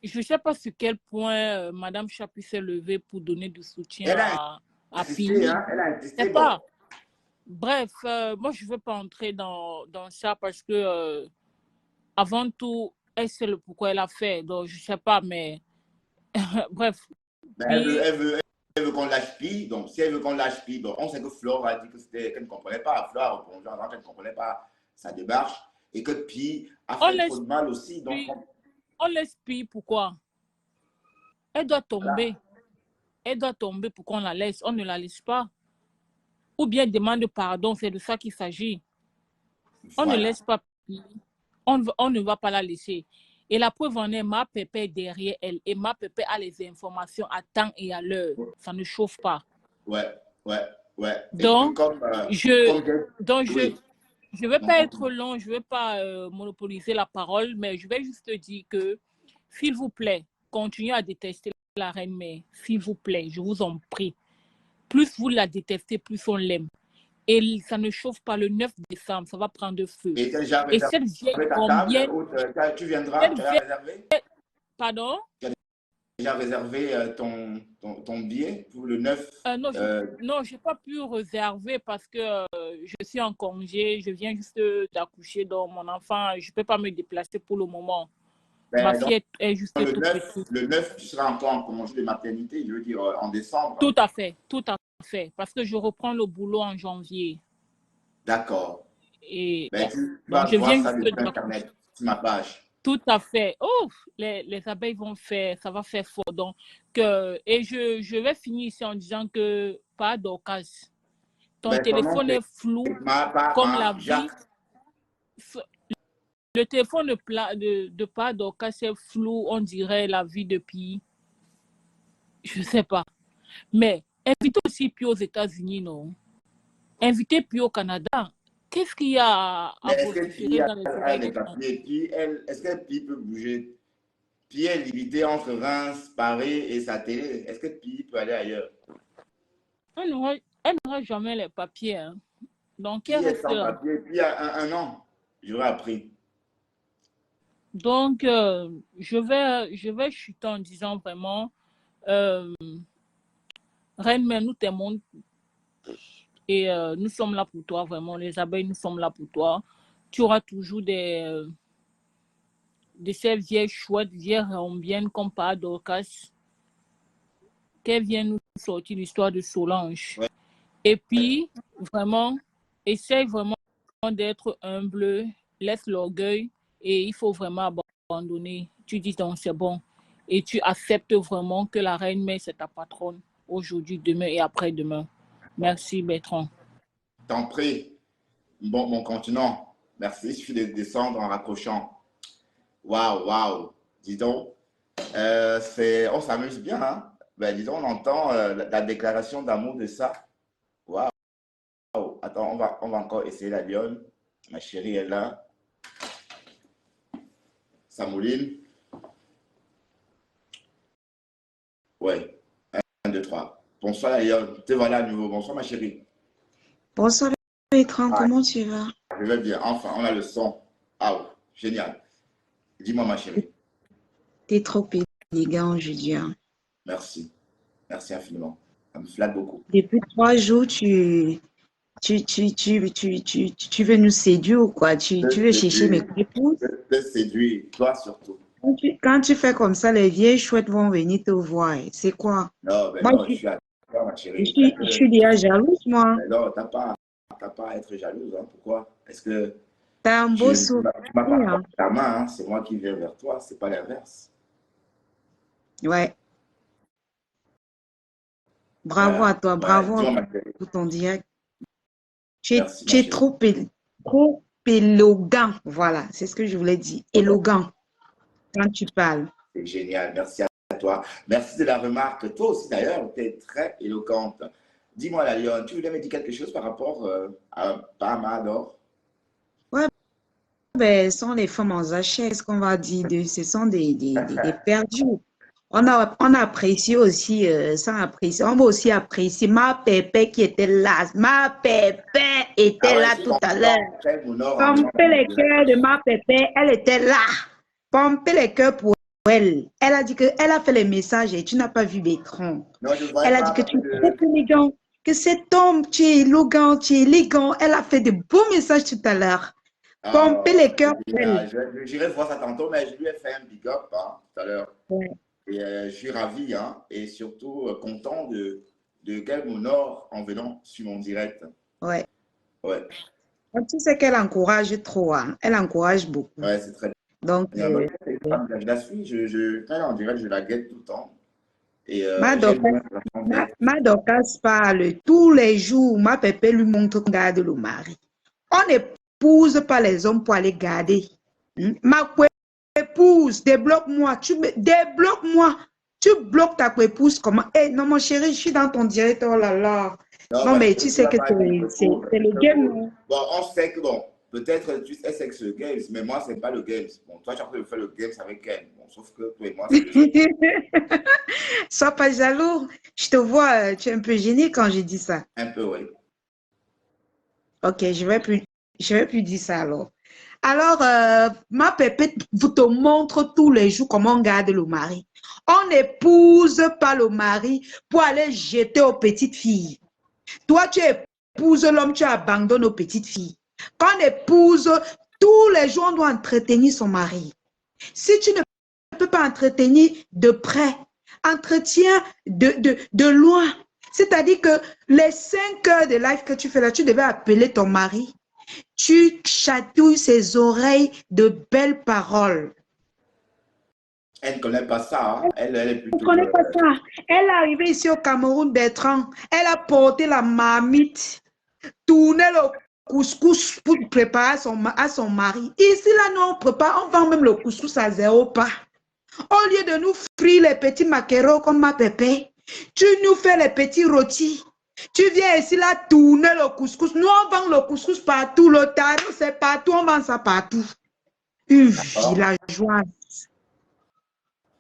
je ne sais pas sur quel point Madame Chapuis s'est levée pour donner du soutien à Pi. Hein? Elle a insisté. Pas. Bref, moi, je ne veux pas entrer dans ça parce que, avant tout, elle sait le pourquoi elle a fait. Donc, je ne sais pas, mais bref. Elle veut qu'on lâche Pi. Donc, si elle veut qu'on lâche Pi, bon, on sait que Flore a dit qu'elle ne comprenait pas. Flore a répondu avant qu'elle ne comprenait pas sa démarche. Et que Pi a fait trop de mal aussi. Donc, on laisse Pi, pourquoi? Elle doit tomber. Voilà. Elle doit tomber pour qu'on la laisse. On ne la laisse pas. Ou bien demande pardon, c'est de ça qu'il s'agit. On ne laisse pas Pi. On ne va pas la laisser. Et la preuve en est, ma pépé derrière elle. Et ma pépé a les informations à temps et à l'heure. Ça ne chauffe pas. Ouais. Donc, je ne vais pas être long, je ne vais pas monopoliser la parole, mais je vais juste dire que, s'il vous plaît, continuez à détester la reine mère. S'il vous plaît, je vous en prie. Plus vous la détestez, plus on l'aime. Et ça ne chauffe pas le 9 décembre, ça va prendre feu. Et cette vieille combien... Tu viendras, tu as réservé? Pardon? Tu as déjà réservé ton billet pour le 9? Non, je n'ai pas pu réserver parce que je suis en congé, je viens juste d'accoucher, donc mon enfant, je ne peux pas me déplacer pour le moment. Ma fille est juste le 9, tu seras encore en congé de maternité, je veux dire en décembre. Tout à fait, parce que je reprends le boulot en janvier. D'accord. Et tu vas voir ça sur Internet, sur ma page. Tout à fait. Oh, les abeilles vont faire, ça va faire fort. Donc, et je vais finir ici en disant que, pas d'occasion. Ton téléphone est flou, comme la vie. Le téléphone de pas d'occasion est flou, on dirait la vie de Pi. Je ne sais pas. Mais invitez aussi Pi aux États-Unis, non? Invitez Pi au Canada. Qu'est-ce qu'il y a à vociférer dans les oreilles? Est-ce que Pi peut bouger? Pi est limité entre Reims, Paris et sa télé. Est-ce que Pi peut aller ailleurs? Elle n'aura jamais les papiers. Hein. Donc, Pi est sans papier. Pi a un an. J'aurais appris. Donc, je vais chuter en disant vraiment, Reine Mère, nous t'aimons. Et nous sommes là pour toi, vraiment. Les abeilles, nous sommes là pour toi. Tu auras toujours de ces vieilles chouettes, vieilles rombiennes comme par Dorcas. Qu'elle vienne nous sortir l'histoire de Solange. Ouais. Et puis, vraiment, essaye vraiment d'être humble. Laisse l'orgueil. Et il faut vraiment abandonner. Tu dis donc, c'est bon. Et tu acceptes vraiment que la Reine Mère, c'est ta patronne. Aujourd'hui, demain et après-demain. Merci, Bertrand. T'en prie. Bon continent. Merci. Il suffit de descendre en raccrochant. Waouh. Dis donc, on s'amuse bien. Hein? Dis donc, on entend la déclaration d'amour de ça. Waouh. Attends, on va encore essayer la lionne. Ma chérie est là. Ça mouline. Ouais. 1, 2, 3. Bonsoir d'ailleurs, te voilà à nouveau. Bonsoir ma chérie. Bonsoir Bertrand, comment tu vas? Je vais bien, enfin, on a le son. Ah, génial. Dis-moi ma chérie. Tu es trop élégant aujourd'hui. Hein. Merci infiniment. Ça me flatte beaucoup. Depuis 3 jours, tu Tu veux nous séduire ou quoi? Tu veux chercher mes épouses? Je te séduis, toi surtout. Quand tu fais comme ça, les vieilles chouettes vont venir te voir. C'est quoi? Non, mais Moi, non, je suis à toi, ma chérie. je suis déjà jalouse, moi. Mais non, t'as pas à être jalouse. Hein. Pourquoi? Est-ce que T'as un beau sourire. tu m'as pas Hein. porté ta main, hein. C'est moi qui viens vers toi, c'est pas l'inverse. Ouais. Bravo à toi, bravo Dis-moi, ma chérie. pour ton direct. Merci, Tu es trop élégant. Voilà, c'est ce que je voulais dire. Élégant quand tu parles. C'est génial, merci à toi. Merci de la remarque. Toi aussi, d'ailleurs, tu es très éloquente. Dis-moi, la Lyon, tu voulais me dire quelque chose par rapport à Pamador? Ouais, ben, ce sont les femmes en sachet, ce qu'on va dire. Ce sont des perdus. On a apprécié aussi, sans apprécier, on va aussi apprécier ma pépé qui était là. Ma pépé était là tout à l'heure. Pomper les cœurs de ma pépé, elle était là. Pomper les cœurs pour elle. Elle a dit qu'elle a fait les messages et tu n'as pas vu Bétron. Elle a dit que tu es trop élégant, que cet homme, tu es élégant, tu es élégant. Elle a fait de beaux messages tout à l'heure. Pomper les cœurs pour elle. J'irai voir ça tantôt, mais je lui ai fait un big up hein, tout à l'heure. Ouais. Et je suis ravi hein, et surtout content de qu'elle m'honore en venant sur mon direct. Ouais. Ouais. Tu sais qu'elle encourage trop, hein. Elle encourage beaucoup. Ouais, c'est très bien. Donc, je la suis, quand elle est en direct, je la guette tout le temps. Et, ma Dorcas parle tous les jours. Ma pépé lui montre qu'on garde le mari. On n'épouse pas les hommes pour aller garder. Ma épouse, débloque-moi. Débloque-moi. Tu bloques ta épouse comment? Non, mon chéri, je suis dans ton direct. Oh là là. Non, mais tu sais que c'est le game. Bon, on sait que bon, peut-être tu sais que c'est le game, mais moi, c'est pas le game. Bon, toi, tu as fait le game avec elle. Bon, sauf que toi et moi, c'est le Sois pas jaloux. Je te vois, tu es un peu gêné quand je dis ça. Un peu, oui. Ok, je vais plus dire ça alors. Alors, ma pépette vous te montre tous les jours comment on garde le mari. On n'épouse pas le mari pour aller jeter aux petites filles. Toi, tu épouses l'homme, tu abandonnes aux petites filles. Quand on épouse, tous les jours, on doit entretenir son mari. Si tu ne peux pas entretenir de près, entretiens de loin. C'est-à-dire que les 5 heures de live que tu fais là, tu devais appeler ton mari. Tu chatouilles ses oreilles de belles paroles. Elle ne connaît pas ça. Hein. Elle est plutôt... Elle ne connaît pas ça. Elle est arrivée ici au Cameroun, Bertrand. Elle a porté la marmite, tourné le couscous pour préparer à son mari. Ici, là, nous, on prépare, on vend même le couscous à 0 pas. Au lieu de nous frire les petits maquereaux comme ma pépé, tu nous fais les petits rôtis. Tu viens ici, là, tourner le couscous. Nous, on vend le couscous partout. Le tarot, c'est partout. On vend ça partout. Une villageoise.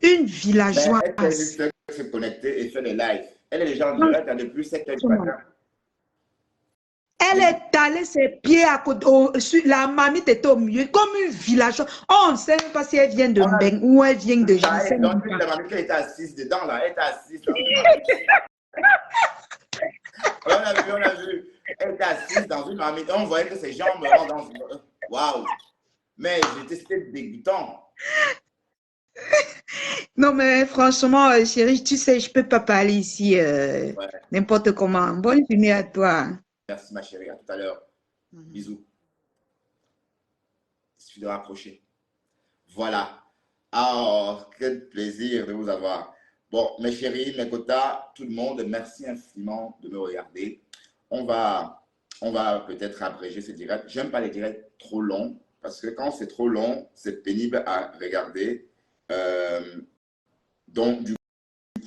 Une villageoise. Elle peut juste se connecter et faire des lives. Elle est déjà en direct depuis 7 heures du matin. Elle est allée ses pieds à côté. La mamie était au milieu, comme une villageoise. On ne sait même pas si elle vient de Mbeng ou elle vient de Janssen. Donc, la mamie qui était assise dedans, là. Elle était assise. On a vu. Elle était assise dans une marmite. On voyait que ses jambes rentrent dans une... Waouh! Mais j'étais dégoûtant. Non, mais franchement, chérie, tu sais, je ne peux pas parler ici n'importe comment. Bonne journée à toi. Merci, ma chérie. À tout à l'heure. Bisous. Il suffit de rapprocher. Voilà. Oh, quel plaisir de vous avoir. Bon, mes chéris, mes quotas, tout le monde, merci infiniment de me regarder. On va peut-être abréger ce direct. J'aime pas les directs trop longs parce que quand c'est trop long, c'est pénible à regarder. Donc, du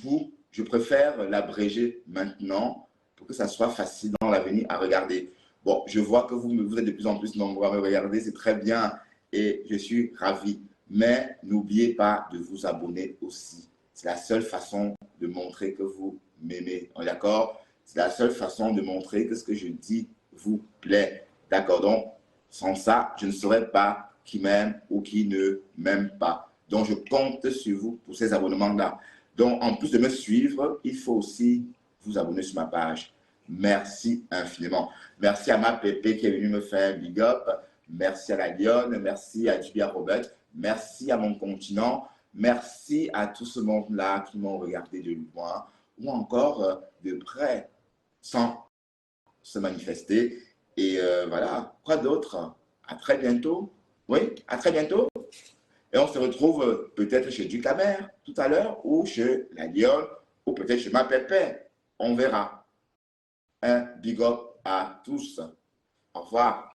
coup, je préfère l'abréger maintenant pour que ça soit facile dans l'avenir à regarder. Bon, je vois que vous êtes de plus en plus nombreux à me regarder, c'est très bien et je suis ravi. Mais n'oubliez pas de vous abonner aussi. C'est la seule façon de montrer que vous m'aimez. D'accord? C'est la seule façon de montrer que ce que je dis vous plaît. D'accord? Donc, sans ça, je ne saurais pas qui m'aime ou qui ne m'aime pas. Donc, je compte sur vous pour ces abonnements-là. Donc, en plus de me suivre, il faut aussi vous abonner sur ma page. Merci infiniment. Merci à ma Pépé qui est venue me faire un big up. Merci à la Lionne. Merci à Julia Robert. Merci à mon continent. Merci à tout ce monde-là qui m'ont regardé de loin ou encore de près sans se manifester. Et voilà, quoi d'autre? À très bientôt. Oui, à très bientôt. Et on se retrouve peut-être chez Ducamer tout à l'heure ou chez la Lionne ou peut-être chez ma Pépé. On verra. Un big up à tous. Au revoir.